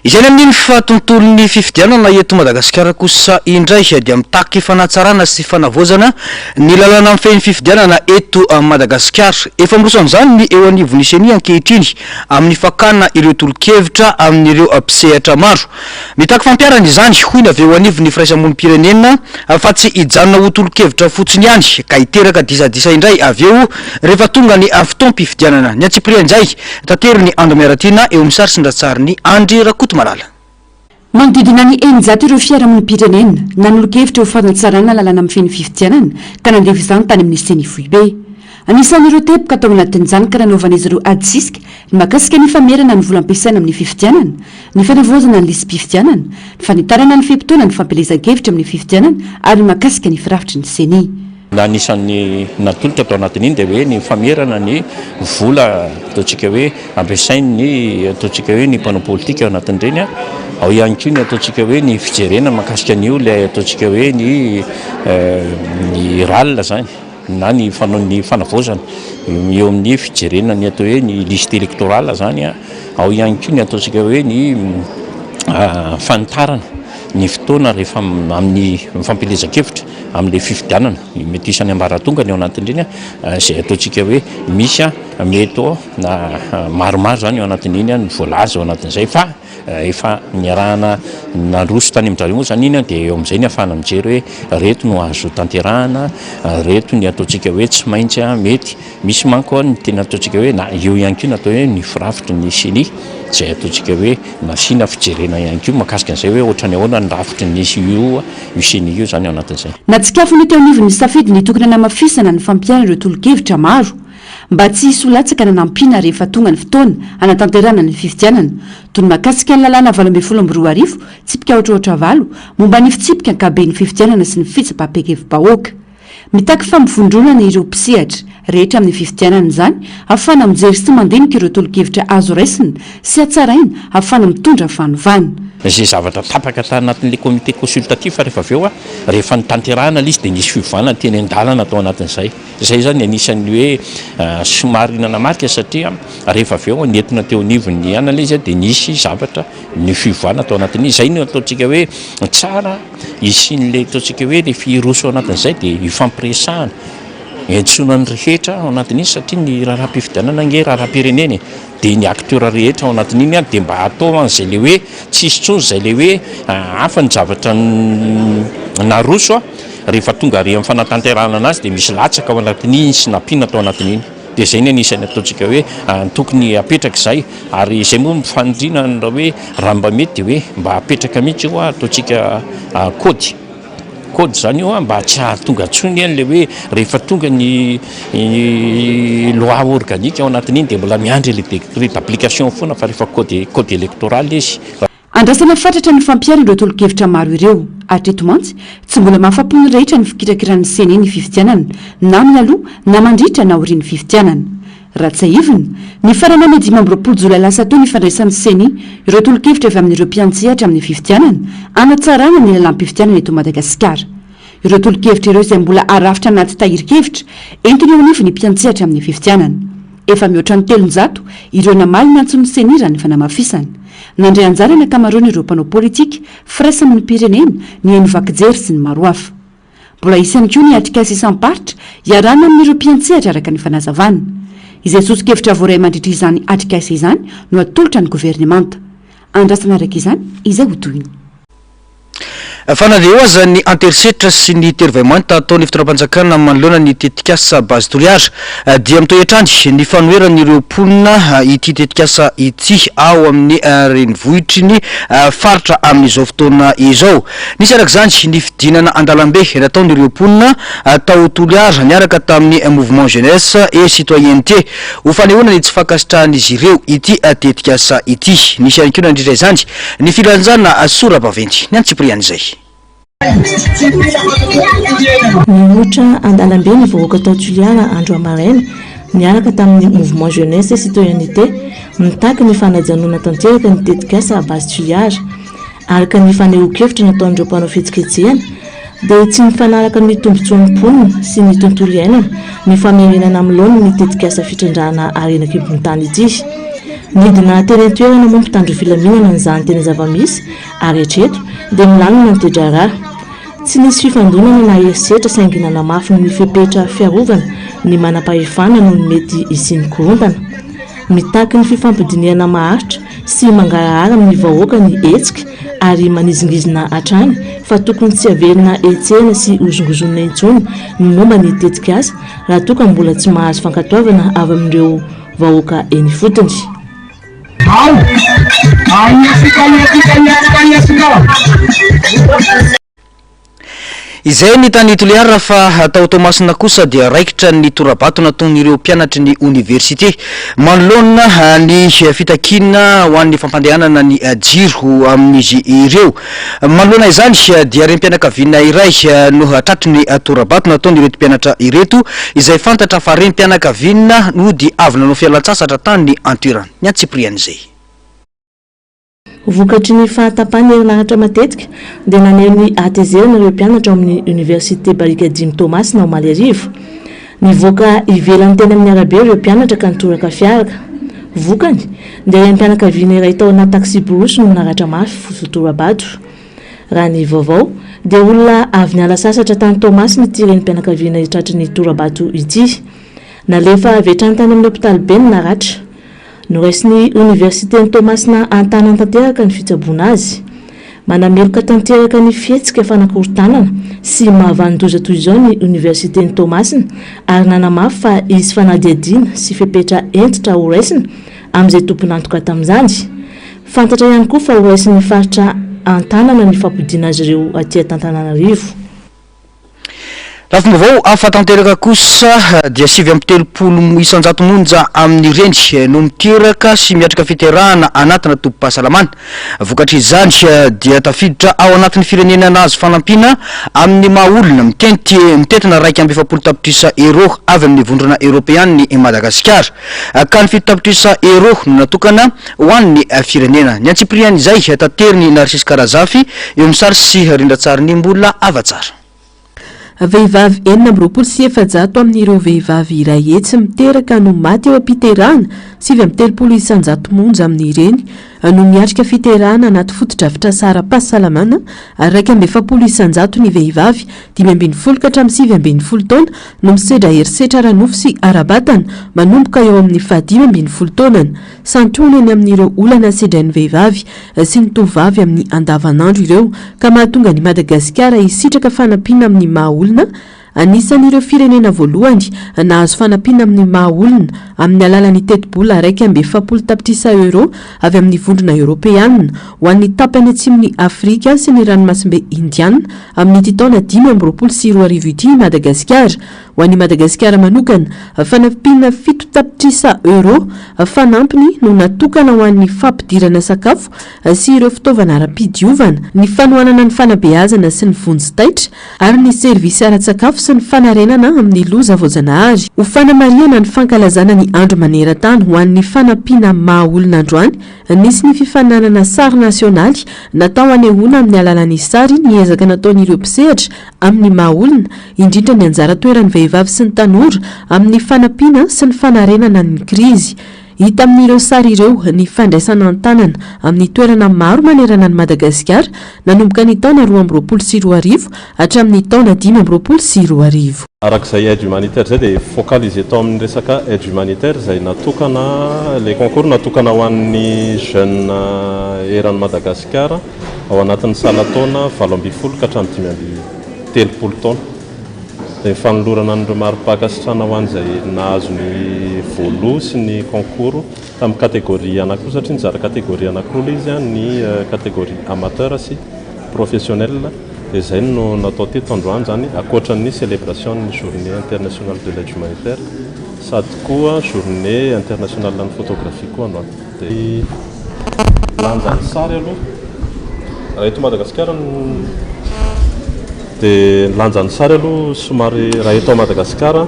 izay amin'ny fatontolon'ny fifidianana eto Madagasikara kosa indray dia mitaky fanatsarana sy fanavozana ny lalana amin'ny fehiny fifidianana eto Madagasikara. Efa mirosan'izany ny eo anivon'ny seny ankehitriny amin'ny fakana ireo tolokevitra amin'ireo mpisehatra maro. Mitaky fampiarana izany hoy avy eo anivon'ny firaisamonim-pirenena fa tsy hijanona ho tolokevitra fotsiny ihany ka hiteraka disadisa indray avy eo rehefa tonga ny fotoam-pifidianana. Ny Antsiprianjay tateriny Andro Miaratina eo amin'ny sary ny Andry Rakoto Malala. Manodidina ny eninjato ireo fiaramonim-pirenena nanolokevitra ho fanatsarana lalana amin'ny fehiny fifidianana ka nandefa izany tany amin'ny seny Foibe. Anisan'ireo teboka tao anatin'izany ka nanaovan'izy ireo adisika ny mahakasika ny famerana ny vola ampiasaina amin'ny fifidianana, ny fanavozana ny lisam-pifidianana, ny fanitarana ny fehimpotoana ny fampelezan-kevitra amin'ny fifidianana ary ny mahakasika ny firafitry ny seny. Na anisan'ny natolotra atao anatin'iny dia hoe ny famerana ny vola ataontsika hoe ampiasainy ataontsika hoe ny mpanao politika ao anatin'ireny ao ihany koa ny ataontsika hoe ny fijerena mahakasika an'io ilay ataontsika hoe ny ralina zany na ny fanavozana eo amin'ny fijerena ny atao hoe ny liste électorale zany ao ihany koa ny ataontsika hoe ny fanitarana ny fotoana rehefa amin'ny fampelezan-kevitra amin'ilay fifidianana mety isan'ny ambaratonga ny ao anatin'ireny izay ataontsika hoe misy mety na maromaro zany ao anatin'iny ny voalaza ao anatin'izay fa efa niarahana nandroso tany amin'izareo zany iny dia eo amin'izay ny ahafahana mijery hoe reto no azo tanterahana, reto ny ataontsika hoe tsy maintsy mety misy manko ny tena ataontsika hoe na eo ihany koa natao hoe ny firafitry ny seny izay ataontsika hoe nasina fijerena ihany koa mahakasika an'izay hoe ohatrany ahoana ny rafitry nisy io seny io zany ao anatin'izay. Natsikafo ny teo anivon'ny safidy ny tokony namafisana ny fampiana ireo tolokevitra maro mba tsy hisolatsaka nanampiana rehefa tonga ny fotoana anatanterana ny fifidianana toy ny mahakasika ny lalàna 2022 tsipika ohatrohatra valo momba ny fitsipika ankaben'ny fifidianana sy ny fitsapaham-pekevim-bahoaka. Mitaky famivondronana ireo mpisehatra rehetra amin'ny fifidianana izany ahafana mijery sy mandinika ireo tolokevitra azo raisina sy hatsaraina ahafana mitondra fanovana. Izay zavatra tapaka tanatin'ilay comité consultatif rehefa avy eo rehefa nitanterahana izy dia nisy fivavahana teny an-dalana atao anatin'izay. Izay zany anisan'ny hoe somary nanamarika satria rehefa avy eo nentina teo anivon'ny analyse dia nisy zavatra ny fivavahana atao anatin'izay. Izay no ataontsika hoe tsara isin'ilay ataontsika hoe rehefa hiroso ao anatin'izay dia ifampiresahana entsoina ny rehetra ao anatin'iny satria ny raharaham-pifidianana nge raharaham-pirenena dia ny acteur rehetra ao anatin'iny dia mba atao an'izay le hoe tsisy tsony izay le hoe hafa ny zavatra naroso rehefa tonga ary amin'ny fanatanterahana anazy dia misy latsaka ao anatin'iny sy nampiana atao anatin'iny. Dia izay ny anisany ataontsika hoe tokony apetraka izay ary izay moa mifanindrina raha hoe raha mba mety dia hoe mba apetraka mihitsy io ataontsika kody zany io mba tsy hahatonga tsony le hoe rehefa tonga ny loi organique ao anatin'iny dia mbola miandry le décret d'application foana fa rehefa code électoral izy. Andrasana fatratra ny fampiana ireo tolokevitra maro ireo atreto mantsy tsy mbola mahafapony rehetra ny fikirakiran'ny seny ny fifidianana na mialoha na mandritra na aorian'ny fifidianana. Raha tsy aivina ny farana ny 5 Jolay lasa tao ny fandraisan'ny seny ireo tolokevitra avy amin'ireo mpiantsehatra amin'ny fifidianana anatsarana ny lalam-pifidianana eto Madagasikara. Ireo tolokevitra ireo izay mbola arafitra anaty tahirikevitra entiny eo anivony ny mpiantsehatra amin'ny fifidianana. Efa mihoatra ny 300 ireo namaly nantsony seny raha ny fanamafisana. Nandray anjara ny akamaroany ireo mpanao politika, firaisamonim-pirenena, ny haino-vakijery sy ny maro hafa. Mbola isany koa ny atrikasa isam-paritra iarana amin'ireo mpiantsehatra araka ny fanazavana. Izay sosokevitra voaray mandritra izany atrikasa izany no atolotra ny governemanta. Andrasana araka izany izay ho toyiny. Fanadeo aza ny anterisetra sy ny tervaimanta ataon'ny fitondram-panjakana manoloana ny tetikasa base toliara dia mitoetrany ny fanoeran'ireo mponina ity tetikasa ity ao amin'ny renivohitry ny faritra amin'izao fotoana izao. Nisy arak'izany ny fidinana andalambe nataon'ireo mponina tao toliara niaraka tamin'ny mouvement jeunesse et citoyenneté ho fanehoana ny tsy fankasitrahan'izy ireo ity tetikasa ity. Nisy ihany koa nandritra izany ny filanjana sora-baventy ny Antsipriany izay. Nihoatra andalambe ny vahoaka tao Toliara andro amaraina niaraka tamin'ny mouvement jeunesse et citoyenneté mitaky ny fanajanona tanteraka ny tetikasa base Toliara araka ny fanehoan-kevitra nataon'ireo mpanao fihetsiketsehana dia tsy mifanaraka ny tombontsoan'ny mponina sy ny tontolo iainana ny famerenana amin'ny laona ny tetikasa fitrandrahana arenan-kibon'ny tany ity. nidina teny an-toerana moa mpitandro filaminana n'izany teny zava-misy ary hatreto dia milanina ny tedrarara tsy nisy fifandonana na herisetra sainginana mafy ny fepetra fiarovana ny manam-pahefana no ny mety isiny korontana mitaky ny fifampidiniana maharitra sy mangarahara amin'ny vahoaka ny hetsika ary manizingizina hatrany fa tokony tsy averina etsena sy ozongozonina intsony ny momba ny tetika asa raha toka mbola tsy mahazo fankatoavana avy amin'ireo vahoaka eny fotony. Izay ny tany toliara fa tao Tomasina kosa dia raikitra ny torabato nataon'ireo mpianatry ny université manoloana ny fitakina ho an'ny fampandehanana ny jiro amin'izy ireo. Manoloana izany dia rem-pianakaviana iray no tratry ny torabato nataon'ireto mpianatra ireto izay fantatra fa rem-pianakaviana no dia avy nanao fialan-tsasatra tany ny Antoirana. Ny Antsiprian'izay. Vokatry ny fahatapany herinaratra matetika dia naneho ny atezerana ireo mpianatra amin'ny université Barikadimy Tomasina ao Malarivo. Nivoaka ivelany teny amin'ny arabe ireo mpianatra ka nitoraka fiaraka. Vokany dia rem-pianakaviana iray tao anaty taxi borosy no naratra mafy fotorabato. Raha ny vaovao dia olona avy niala sasatra tany Tomasina ity rem-pianakaviana tratry ny torabato ity. Nalefa avy hatrany tany amin'ny hôpitaly be ny naratra. Noraisiny université ny Tomasina antanan tanteraka ny fitsaboana azy. Manameloka tanteraka ny fihetsika fanakorontanana sy mahavandoza toy izao ny université ny Tomasina ary nanamafy fa izy fanadihadiana sy fepetra entitra ho raisina amin'izay tompony antoka tamin'izany. Fantatra ihany koa fa ho raisin'ny faritra antanana ny fampodiana azy ireo aty Antananarivo. Raha fomba vao afatanteraka kosa dia 7 isanjato monja amin'ny reny no miteraka sy miatrika fiterahana anatina tobim-pahasalamana. Vokatry izany dia tafiditra ao anatin'ny firenena nazo fanampiana amin'ny mahaolona mitentina 2.7 tapitrisa euro avy amin'ny vondrona Europeanina ny Madagasikara. Ka ny 7 tapitrisa euro no natokana ho an'ny firenena. Ny Antsipriany izay tateriny Narcisse Karazafy eo amin'ny sary sy rindratsarin'ny mbola avatsara. Vehivavy 470 amin'ireo vehivavy iray etsy miteraka no maty eo am-piterahana 7 isanjato monja amin'ireny no miatrika fiterahana anaty fotodrafitra sara-pahasalamana 2.7 isanjato ny vehivavy 5.20 ka hatramin'ny 7.20 taona no misedra herisetra ranofo sy arabatana manomboka eo amin'ny 5.20 taonany. Santionany amin'ireo olana sedrain'ny vehivavy sy ny tovavy amin'ny andavanandro ireo ka mahatonga ny Madagasikara hisitraka fanampiana amin'ny mahaolona. Anisan'ireo firenena voalohany nahazo fanampiana amin'ny mahaolona amin'ny alalan'ny teti-bola 2.7 tapitrisa euro avy amin'ny vondrona Europeanina ho an'ny tapany atsimon'ny Afrika sy ny ranomasimbe Indiana amin'ny taona 2024 ity Madagasikara. Ho an'ny Madagasikara manokana fanampiana 7 tapitrisa euro fanampiny no natokana ho an'ny fampidirana sakafo sy ireo fitaovana ara-pidiovana, ny fanohanana ny fanabeazana sy ny vonjy-taitra ary ny servisy ara-tsakafo sy ny fanarenana amin'ny loza voajanahary. Ho fanamariana ny fankalazana ny andro maneran-tany ho an'ny fanampiana mahaolona androany, nisy ny fifananana sary nasionaly natao anehoana amin'ny alalan'ny sary ny ezaka nataon'ireo mpisehatra amin'ny mahaolona indrindra ny anjara toeran'ny vehivavy sy ny tanora amin'ny fanampiana sy ny fanarenana ny krizy. Hita amin'ireo sary ireo ny fandraisana an-tanana amin'ny toerana maro manerana ny Madagasikara nanomboka ny taona 2024 hatramin'ny taona 2025. Arak'izay aide humanitaire zay dia focalisé tao amin'ny resaka aide humanitaire izay natokana le concours natokana ho an'ny jeune eran'ny Madagasikara ao anatin'ny salataona 7 ka hatramin'ny 30 taona. Dia fanolorana an'ireo mari-pakasitrana ho an'izay nahazo ny voalo sy ny concours tamin'ny kategoria anankiroa satria nizara kategoria anankiroa izy ny kategoria amateur sy professionnel. Dia izay no natao teto androany zany akoatran'ny célébration ny journée internationale de l'aide humanitaire sady koa journée internationale ny photographie koa androany. Dia lanjan'ny sary aloha raha eto Madagasikara dia lanjan'ny sary aloha somary raha eto Madagasikara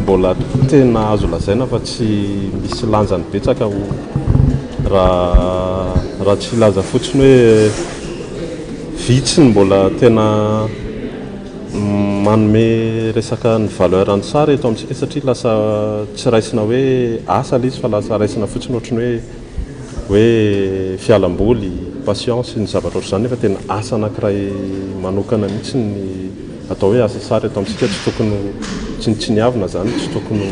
mbola tena azo lazaina fa tsy misy lanjany betsaka raha tsy laza fotsiny hoe vitsiny mbola tena manome resaka ny valeur ny sary eto amintsika satria lasa tsy raisina hoe asa izy fa lasa raisina fotsiny ohatrany hoe hoe fialamboly patience ny zavatra ohatr'izany nefa tena asa anankiray manokana mihitsy ny atao hoe asa sara eto amintsika tsy tokony tsinitsiniavina zany tsy tokony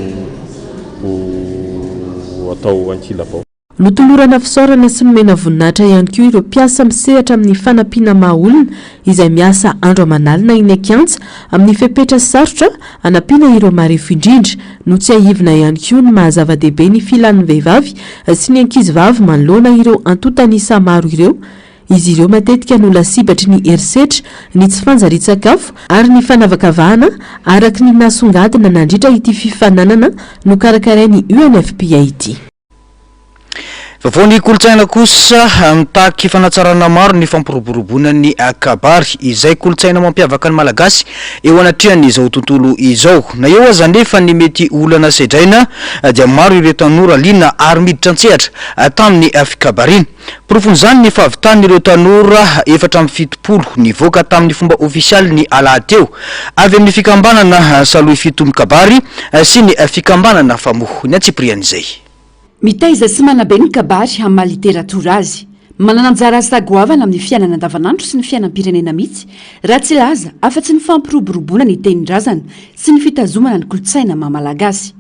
atao ankilabao. Notolorana fisaorana sy nomena voninahitra ihany koa ireo mpiasa misehatra amin'ny fanampiana maha-olona izay miasa andro aman'alina iny Kianja amin'ny fepetra sarotra anampiana ireo marefo indrindra no tsy ahivina ihany koa ny mahazava-dehibe ny filan'ny vehivavy sy ny ankizivavy manoloana ireo antotanisa maro ireo. Izy ireo matetika no lasibatry ny herisetra, ny tsy fanjarian-tsakafo ary ny fanavakavahana araky ny nasongadina nandritra ity fifananana no karakarain'ny UNFPA ity. Vavony kolotsaina kosa mitaky fanatsarana maro ny fampiroboroboana ny kabary izay kolotsaina mampiavaka ny malagasy eo anatrihan'izao tontolo izao. Na eo aza nefa ny mety olana sedraina dia maro ireo tanora liana ary miditra antsehatra tamin'ny fikabarina. Profon'izany ny fahavitany ireo tanora 770 nivoaka tamin'ny fomba ofisialy ny alahateo avy amin'ny fikambanana saloy fito mikabary sy ny fikambanana famoho ny Antsiprian'izay. Mitaiza sy manabe ny kabary amin'ny literatura azy. Manana anjara asa goavana amin'ny fiainana andavanandro sy ny fiainam-pirenena mihitsy raha tsy laza afa-tsy ny fampiroboroboana ny tenin-drazana sy ny fitazomana ny kolotsaina maha-malagasy.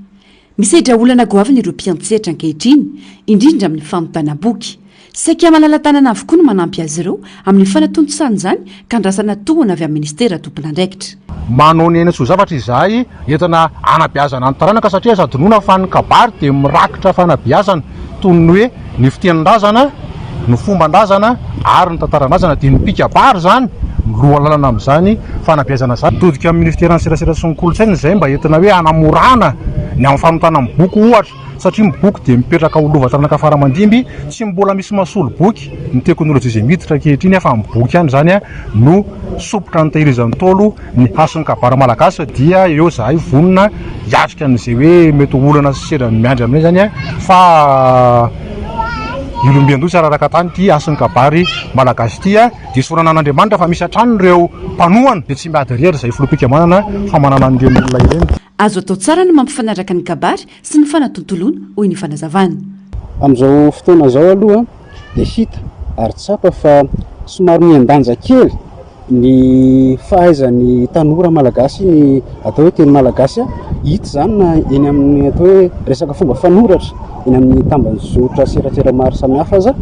Misedra olana goavana ireo mpiantsehatra ankehitriny indrindra amin'ny famontana boky. Saika manala-tanana avokoa no manampy azy ireo amin'ny fanatontosana izany ka andrasana tohana avy amin'ny ministera tompon'andraikitra. Manao ny eny so zavatra izahay entina anabeazana ny taranaka satria sadinoana fa ny kabary dia mirakitra fanabeazana toy ny hoe ny fitenin-drazana, ny fomban-drazana ary ny tantaran-drazana dia ny pikabary zany lohalalana amin'izany fanabeazana zany. Todika amin'ny ministeran'ny serasera sy ny kolotsaina izay mba entina hoe anamorana ny amin'ny fanotana amin'ny boky ohatra satria ny boky dia mipetraka ho lova-taranaka faramandimby tsy mbola misy mahasolo boky ny teknôlôjia izay miditra ankehitriny fa amin'ny boky ihany zany no sopotra ny tahirizan'ny tolo ny hason'ny kabary malagasy dia eo zahay vonona hiatrika an'izay hoe mety olana sy sedra miandry aminay zany fa ilombiandosy araraka tany ty ason'ny kabary malagasy ty dia sorana an'Andriamanitra fa misy hatrany ireo mpanohana dia tsy miady rery izay filopika manana fa manana an'ireny olona ireny. Azo atao tsara ny mampifanaraka ny kabary sy ny fanatontoloana hoy ny fanazavana. Amin'izao fotoana zao aloha dia hita ary tsapa fa somary miandanja kely ny fahaizan'ny tanora malagasy ny atao hoe teny malagasy hita zany na eny amin'ny atao hoe resaka fomba fanoratra eny amin'ny tambazotra serasera maro samihafa aza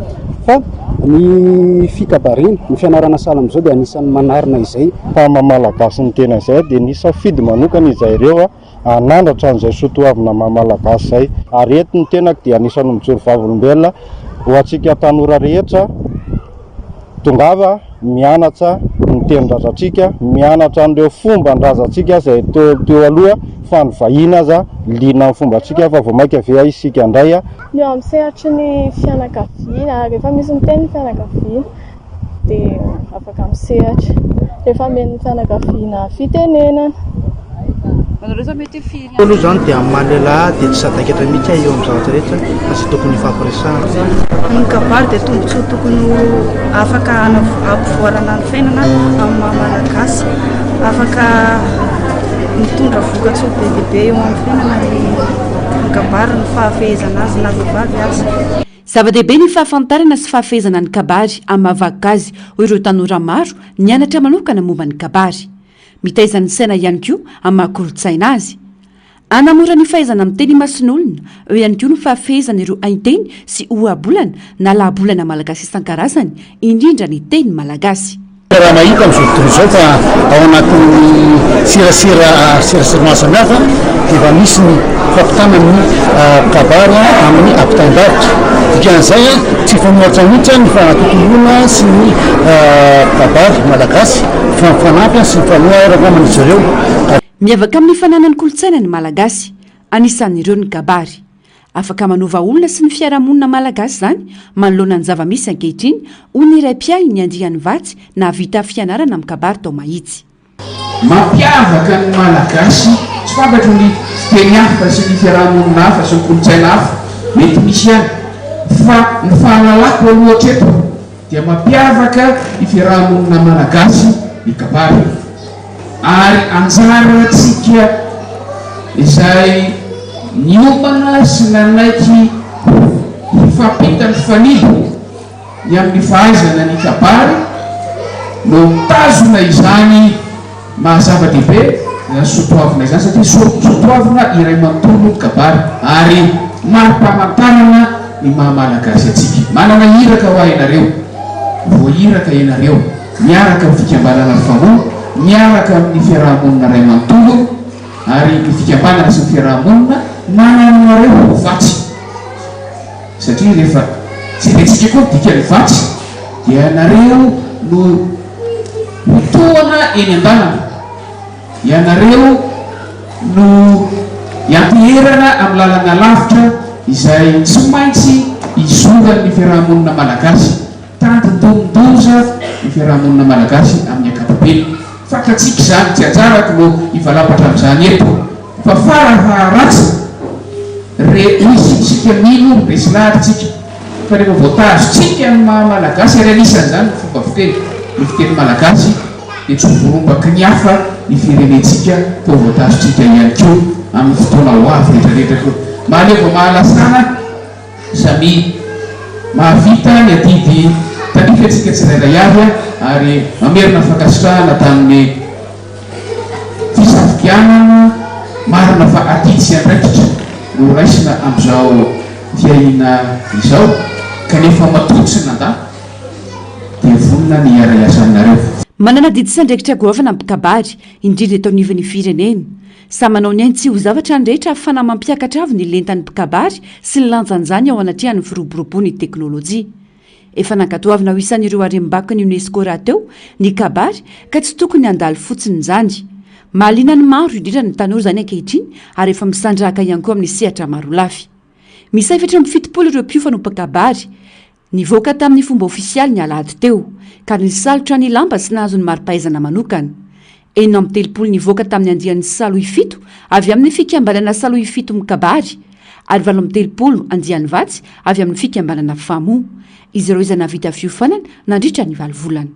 fa ny fikabarina ny fianarana sala amin'izao dia anisan'ny manarina izay fa mamalagasy ny tena izay dia ny safidy manokana izay ireo anandratra an'izay sotoavina mamalagasy izay ary eto ny tenako dia anisan'ny mijoro vavolombelona ho antsika tanora rehetra tongava mianatra ny tenin-drazantsika mianatra an'ireo fomba n-drazantsika izay teo aloha fa ny vahiny aza liana amin'ny fombantsika fa vao maika ve isika indray ny amin'ny sehatry ny fianakaviana rehefa misy miteny ny fianakaviana dia afaka misehatra rehefa meny ny fianakaviana fitenenana. Olo zany dia amin'ny maha-lehilahy dia tsy sadakatra mihitsy eo amin'ny zavatra rehetra fa tsy tokony fampiresahana. Ny kabary dia tombontsoa tokony afaka ampivoarana ny fiainana amin'ny maha-malagasy, afaka mitondra vokatsoa be dia be eo amin'ny fiainana ny kabary, ny fahafehezana azy na vehivavy azy. Zava-dehibe ny fahafantarana sy fahafehezana ny kabary amin'ny mahavaka azy ho ireo tanora maro nianatra manokana momba ny kabary. Mitaiza ny saina ihany koa amin'ny maha-kolotsaina azy. Anamora ny fahaizana amin'ny teny mason'olona, eo ihany koa ny fahafehezana ireo hainteny sy ohabolana na lahabolana malagasy isan-karazany, indrindra ny teny malagasy. Raha mahita amin'izao tontolo izao fa ao anatin'ny serasera maro samihafa dia efa misy ny fampitana ny kabary amin'ny ampitain-davitra. Dikan'izay tsy fanohatra mihitsy ny fanatontoloana sy ny kabary malagasy fa mifanampy sy ny fanoharana amin'izy ireo. Miavaka amin'ny fananany kolotsaina ny malagasy, anisan'ireo ny kabary. Afaka manova olona sy ny fiarahamonina malagasy zany manoloana ny zava-misy ankehitriny ho ny iray mpiay ny andrian'ny vatsy na vita fianarana amin'ny kabary tao mahitsy. Mampiavaka ny malagasy tsy fantatro ny teny hafa sy ny fiarahamonina hafa sy ny kolotsaina hafa mety misy ihany fa ny fahalalako aloha hatreto dia mampiavaka ny fiarahamonina malagasy ny kabary ary anjarantsika izay niomana sy nanaiky fampitany fanilo amin'ny fahaizana ny kabary no mitazona izany mahazava-dehibe sotoavina izany satria sotoavina iray manontolo kabary ary mari-pamantanana ny mahamalagasy atsika. Manana iraka ho ianareo, voairaka ianareo miaraka amin'ny fikambanana famono, miaraka amin'ny fiarahamonina ray manontolo ary ny fikambanana sy ny fiarahamonina mananareo ho vatsy satria rehefa tsy retsika koa dika ny vatsy dia ianareo no hotoana eny an-dalana, ianareo no ianteherana amin'ny lalana lavitra izay tsy maintsy izovan'ny fiarahamonina malagasy, tandindondoza ny fiarahamonina malagasy amin'ny ankapobeny. Fantatsika izany tsy ajarako no ivalapatra amin'izany eto fa farafaharatsy isitsika mino resy laharitsika fa rehefa voatazontsika ny malagasy ary anisan'izany fomba fiteny ny fiteny malagasy dia tsy hovorombaka ny hafa ny firenentsika fa voatazontsika ihany koa amin'ny fotoana ho avy rehetrarehetra koa. Mahaleo mahalasana samy mahavita ny adidy tanikatsika tsirairay avy ary mamerina fankasitrahana tamin'ny fisafikianana marina fa adidy sy andraikitra no raisina amin'izao fiahina izao kanefa matotry nanda dia vonina ny ara-iasa aminareo. Manana didy sy andraikitra goavana amin'ny kabary indrindra eto anivon'ny firenena. Sa manao ny ainy tsy ho zavatra ny rehetra fana mampiakatra avy ny lentan'ny mpikabary sy ny lanjanjany ao anatrehany firoboroboany teknôlôjia. Efa nankatoavina ho isan'ireo harem-baka ny UNESCO rahateo ny kabary ka tsy tokony handalo fotsiny izany. Mahaliana ny maro indrindra ny tanora izany ankehitriny ary efa misandrahaka ihany koa amin'ny sehatra maro lafy. Misy efatra amby fitopolo ireo mpiofanom-pikabary nivoaka tamin'ny fomba ofisialy ny alahady teo ka nisalotra ny lamba sy nahazo ny mari-pahaizana manokana. Enina amby telopolo nivoaka tamin'ny andian'ny Saloy fito avy amin'ny fikambanana Saloy fito mikabary ary 8 amby telopolo andian'ny vatsy avy amin'ny fikambanana famo. Izy ireo izay navita fiofanana nandritra ny 7 volana.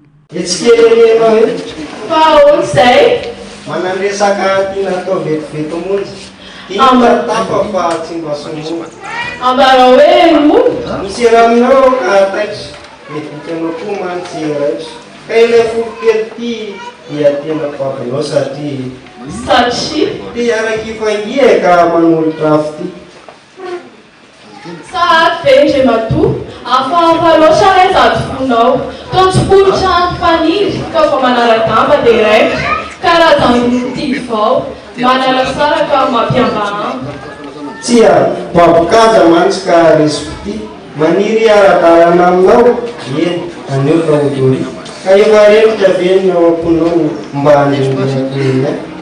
Manandresaka tiana atao vetivety monja tiana tapa fa tsy mba somoa ambara hoe monja misera aminao ka taitra metivitanao koa mantsy ka ilay folokely ty dia tena papanao satria ty araky fangia ka manolotra afy ty Saat veje matu, afafalosa rezat funau, tons pulchan panir, ka manaragamba direct, karatang tifau, manalasara ka mapiambang. Tia, babkaza manska resputi, maniri aratarana aminao, ye, anio ka uduri. Kayo marem tabenyo puno mbandinina.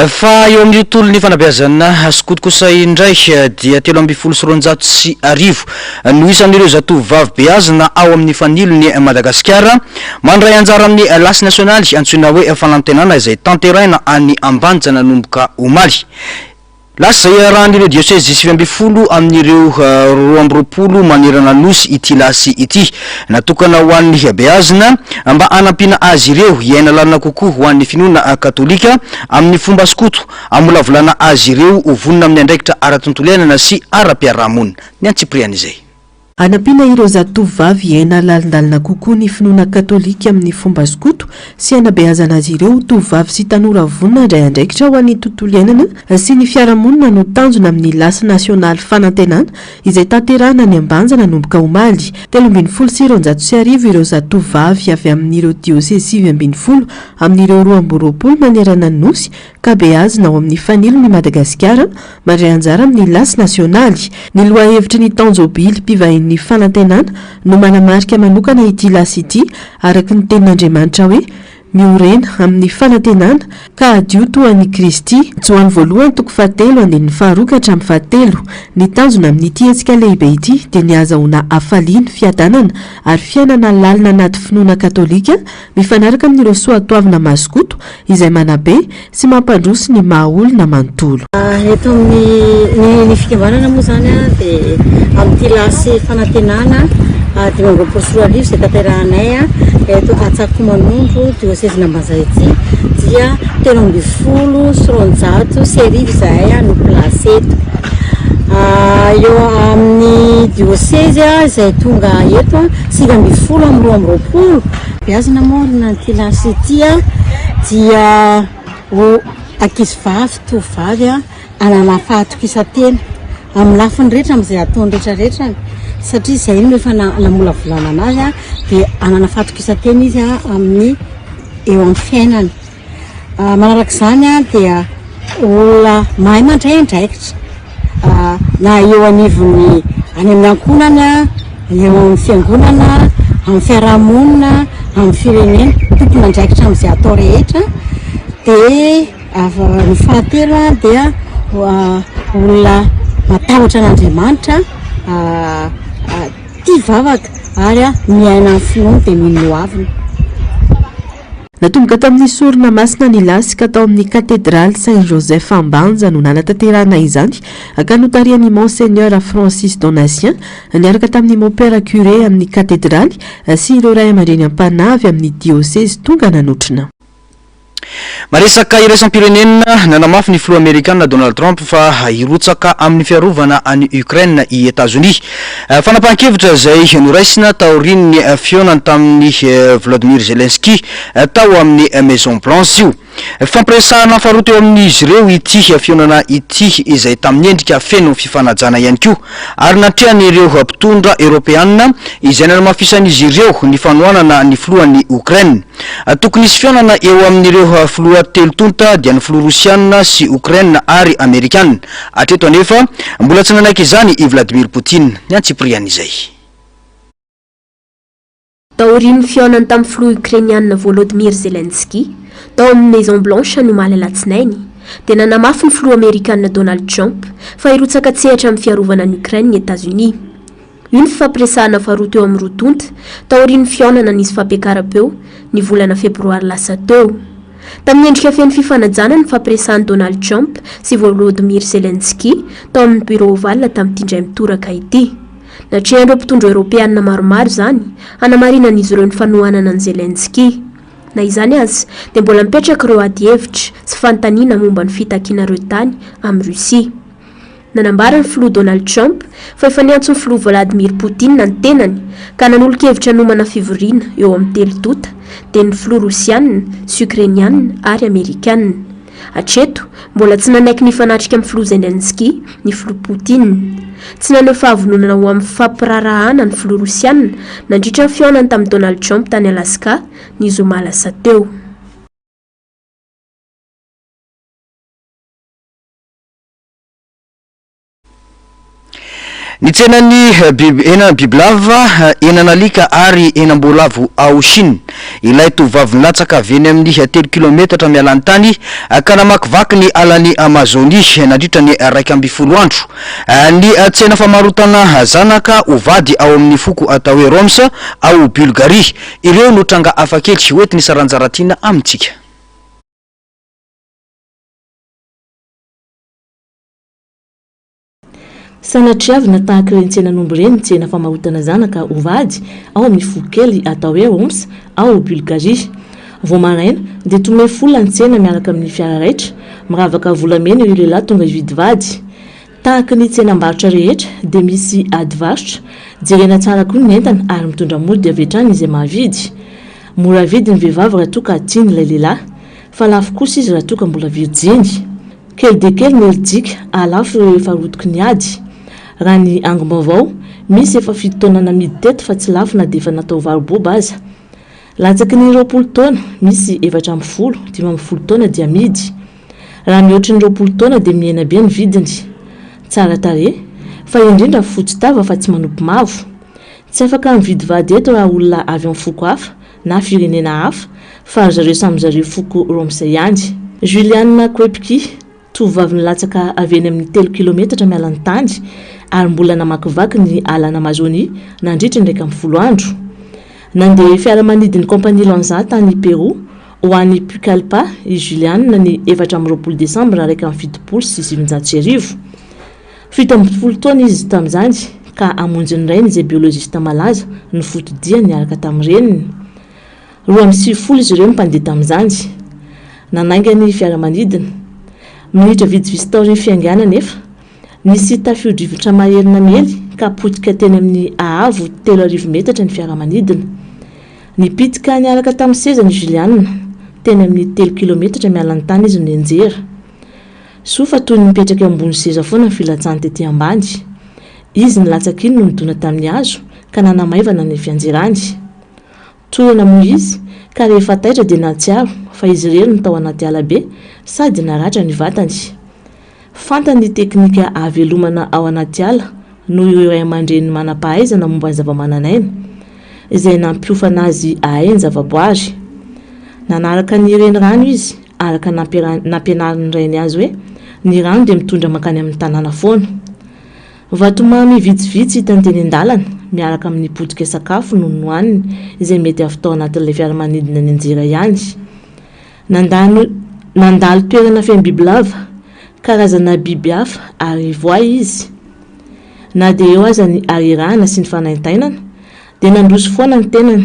Fa eo amin'ny tolony fanabeazana sokotokosa indray dia 720 sy arivo no isan'ireo zatovovavy beazina ao amin'ny fanilony Madagasikara mandray anjara amin'ny lasy nasionaly antsoina hoe fanantenana izay tanteraina any Ambanja nanomboka omaly. Lasa zay rahan'ireo diocèse 20 amin'ireo 20 manerana nosy ity lasy ity natokana ho an'ny beazina mba anampiana azy ireo iaina lalina kokoa ho an'ny finoana katolika amin'ny fomba sokoto amolavolana azy ireo ho vonina amin'ny andraikitra ara-tontolo iainana sy ara-piarahamonina ny antsipriana izay. Anampiana ireo zatovovavy iaina lalindalina kokoa ny finoana katolika amin'ny fomba sokoto sy anabeazana azy ireo tovovavy sy tanora vonina indray andraikitra ho an'ny tontolo iainana sy ny fiarahamonina no tanjona amin'ny lasy nasionaly fanantenana izay tanterahana ny Ambanja nanomboka omaly. 720 ireo zatovovavy avy amin'ireo diocèse 20 amin'ireo 20 manerana nosy ka beazina ao amin'ny fanilony Madagasikara mandray anjara amin'ny lasy nasionaly. Ny loahevitry ny Tanjobily mpivahiny fanantenana no manamarika manokana ity lasy ity araka ny tenin'Andriamanitra hoe miorena amin'ny fanantenana ka adio toan'i Kristy joany voalohany toko 7 andin'ny 2 ka hatramin'ny 7. Ny tanjona amin'ity hetsika lehibe ity dia ny azahoana hafaliana fiadanana ary fiainana lalina anaty finoana katolika mifanaraka amin'ireo soatoavina masokoto izay manabe sy mampandroso ny mahaolona manontolo. Eto amin'ny fikambanana moa zany dia amin'ity lasy fanantenana 20 izay tanterahanay eto Atsako-Manondro diocèse n'Ambanja ity dia 720 sy 300 sy arivo izahay no plasy eto. eo amin'ny diocèse izay tonga eto 2020 biazana morina ty lasy ty dia ankizy vavy tovavy anana fahatokisantena amin'ny lafiny rehetra amin'izay ataony rehetrarehetra satria zay iny rehefa namola volana anazy dia anana fahatokisantena izy amin'ny eo amin'ny fiainany manarak'izany dia olona mahay mandray andraikitra na eo anivony any amin'ny ankonana eo amin'ny fiangonana amin'ny fiarahamonina amin'ny firenena tokony andraikitra amin'izay atao rehetra dia ny fahatelo dia olona matahotra an'Andriamanitra tia vavaka ary miaina amin'ny finoana dia mino aviny. Natomboka tamin'ny sorona masina ny lasika tao amin'ny cathédrale Saint-Joseph Ambanja no nanatanterahana izany ka notarian'ny Monseigneur Francis Donatien niaraka tamin'ny Mon-Père Curé amin'ny cathédrale sy ireo ray aman-dreny ampanavy amin'ny diocèse tonga nanotrina. Maresaka iraisam-pirenena nanamafy ny filoha amerikanina Donald Trump fa irotsaka amin'ny fiarovana any Ukraine i États-Unis. Fanapahan-kevitra izay noraisina taorin'ny fionany tamin'ny Volodymyr Zelensky tao amin'ny Maison Blanche io. Fampiresahana faharoa teo amin'izy ireo ity fionana ity izay tamin'ny endrika feno fifanajana ihany koa ary natrehany ireo mpitondra Europeana izay nanamafisan'izy ireo ny fanohanana ny filohan'ny Ukraine. Tokony isy fionana eo amin'ireo filoha telo tonta dia ny filoha Rosiana sy Ukraine ary Amerikana. Atreto anefa mbola tsy nanaiky izany i Vladimir Poutine ny antsipriany izay. Taorin'ny fionany tamin'ny filoha Ukrainiana Volodymyr Zelensky tao amin'ny Maison Blanche no omaly alatsinainy dia nanamafy ny filoha Amerikanina Donald Trump fa irotsaka tsehatra amin'ny fiarovana ny Ukraine ny États-Unis. Io ny fampiresahana faharoa teo amin'ny roa tonta taorin'ny fionana nisy fampiakaram-peo ny volana febroary lasa teo. Tamin'ny endrika feno fifanajana ny fampiresahan'i Donald Trump sy Volodymyr Zelensky tao amin'ny bureau ovale tamin'ity indray mitoraka ity. Natrehan'ireo mpitondra Europeana maromaro izany hanamarinan'izy ireo ny fanohanana ny Zelensky. Na izany azy dia mbola mipetraka ireo ady hevitra sy fanontaniana momba ny fitakian'ireo tany amin'ny Russia. Nanambara ny filoha Donald Trump fa efa niantso ny filoha Vladimir Poutine ny tenany ka nanolo-kevitra nomana fivoriana eo amin'ny telo tonta dia ny filoha Rosiana sy Ukrainiana ary Amerikana. Hatreto mbola tsy nanaiky ny fanatrika amin'ny filoha Zelensky ny filoha Poutine. Tsy naneho fahavononana ho amin'ny fampirarahana ny filoha Rosiana nandritra ny fionany tamin'ny Donald Trump tany Alaska ny zoma lasa teo. Ny tsenan'ny bibilava enanalika ary enambolavo ao Chine. Ilay tovavy nilatsaka avy eny amin'ny 3 kilometatra mialany tany ka namakivaky ny alan'ny Amazonie nandritra ny 12 andro. Ny tsena famarotana zanaka ovady ao amin'ny foko atao hoe Roms ao Bulgarie. Ireo no tranga afakely hoetiny saranjaratina amintsika. Sanatriavina tahaka ireny tsenanombo ireny tsena famarotana zanaka ovady ao amin'ny fokely atao hoe Roms ao Bulgarie. Vao maraina dia tome fola ny tsena miaraka amin'ny fiara raitra miravaka volamena ireo lehilahy tonga hividy vady. Tahaka ny tsenam-barotra rehetra dia misy ady varotra jerena tsara koa ny entana ary mitondra mody avy hatrany izay mahavidy. Mora vidy ny vehivavy raha toa ka tiany ilay lehilahy fa lafo kosa izy raha toa ka mbola virjeny. Kely dia kely ny erdika alafo ireo efa rotiky ny ady. Raha ny angom-baovao misy efa 7 taona namidy teto fa tsy lafo na dia efa natao varoboba aza. Latsaky ny 20 taona misy 410, 12 taona dia amidy. Raha mihoatra ny 20 taona dia miena be ny vidiny. Tsara tarehy fa indrindra fotsy tava fa tsy manompo mavo. Tsy afaka mividy vady eto raha olona avy amin'ny foko hafa na firenena hafa fa zareo samy zareo foko Romsa ihany. Juliana Kwepki tovavy nilatsaka avy eny amin'ny 3 kilometatra mialany tany ary mbola namakivaky ny alana Amazonie nandritra ndraiky amin'ny 10 andro. Nandeha fiaramanidiny kompani Lanza tany Peroa ho an'ny Pucallpa i Juliana ny 24 Desambra raika amin'ny 7 sy 700 70 taona izy tamin'izany ka amonjy ny rainy izay biologista malaza ny fotodia niaraka tamin'ny reniny. 20 izy ireo mpandeha tamin'izany. Nanainga ny fiaramanidina. Minitra vitsivitsy tao ireny fianganana nefa nisy tafio-drivotra maherina mely ka potika teny amin'ny ahavo 3 metatra ny fiaramanidina. Nipitika niaraka tamin'ny seza ny Juliana teny amin'ny 3 kilometatra mialany tany izy no enjera. Sofa toy ny mipetraka ambony seza foana ny filatsany tety ambany. Izy nilatsaka iny no nidona tamin'ny hazo ka nanamaivana ny fianjerany. Torana moa izy ka rehefa taitra dia natsiaro fa izy irery no tao anaty alabe sady naratra ny vatany. Fantany teknika avelomana ao anaty ala noho ireo ray aman-dreny manam-pahaizana momba ny zava-mananaina izay nampiofana azy ahay ny zava-boary. Nanaraka ny renirano izy araka nampianarin'ny rainy azy hoe ny rano dia mitondra makany amin'ny tanàna foana. Vatomamy vitsivitsy hitany teny an-dalana miaraka amin'ny potika sakafo no nohaniny izay mety avy tao anatin'ilay fiaramanidina ny anjera ihany. Nandalo toerana feno bibilava, karazana biby hafa ary voay izy. Na dia eo aza ny arirahana sy ny fanaintainana dia nandroso foana ny tenany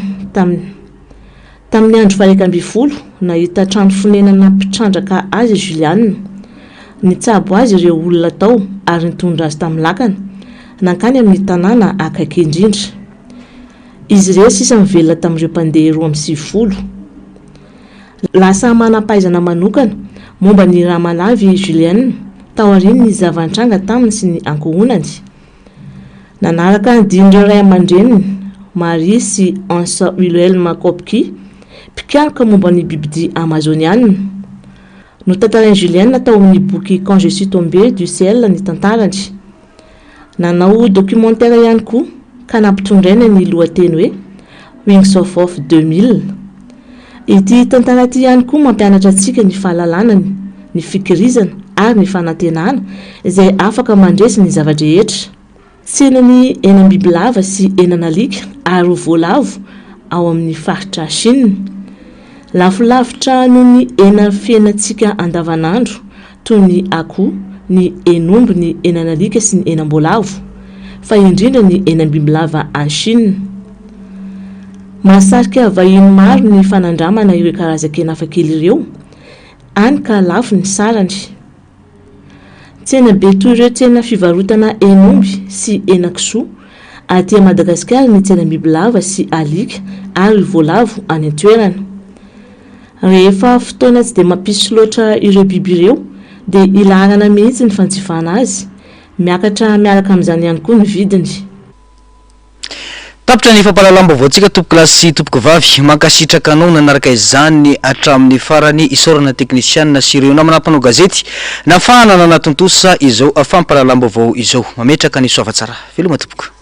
tamin'ny andro faha 12 nahita trano fonenana mpitrandraka azy Juliana. Nitsabo azy ireo olona tao ary nitondra azy tamin'ny lakana nankany amin'ny tanàna akaiky indrindra. Izy ireo sisa mivelona tamin'ireo mpandeha 20. Lasa manam-pahaizana manokana momba ny ramanavy Juliana tao aoriany ny zavantranga taminy sy ny ankohonany. Nanaraka ny dinindreo ray aman-dreniny Marie sy Ansa Wilhelm Kopki mpikaroka momba ny bibidia amazoniana. Notantarainy Juliana tao amin'ny boky Quand je suis tombé du ciel ny tantarany. Nanao documentaire ihany koa ka nampitondraina ny lohateny hoe Wings of Hope 2000. Ity tantara ity ihany koa mampianatra antsika ny fahalalana, ny fikirizana ary ny fanantenana izay afaka mandresy ny zava-drehetra. Tsenany henan-bibilava sy henanalika ary voalavo ao amin'ny faritra Chine. Lafolavitra noho ny hena fiainantsika andavanandro toy ny akoho, ny henomby, ny henanalika sy ny henam-boalavo, fa indrindra ny henan-bibilava any Chine. Mahasarika vahiny maro ny fanandramana ireo karazan-kena hafakely ireo, any ka lafo ny sarany. Tsena be toy ireo tsena fivarotana henomby sy henan-kisoa aty Madagasikara ny tsena-bibilava sy alika ary voalavo any an-toerana. Rehefa fotoana tsy dia mampisy loatra ireo biby ireo dia ilarana mihitsy ny fanjifana azy, miakatra miaraka amin'izany ihany koa ny vidiny. Tapitra ny fampahalalam-baovao antsika tompoko lasy sy tompoko vavy mankasitraka anao nanaraka izany hatramin'ny farany isorana teknisianina sy ireo namana mpanao gazety nafahana nanatony tosa izao fampahalalam-baovao izao mametraka ny soavatsara veloma tompoko.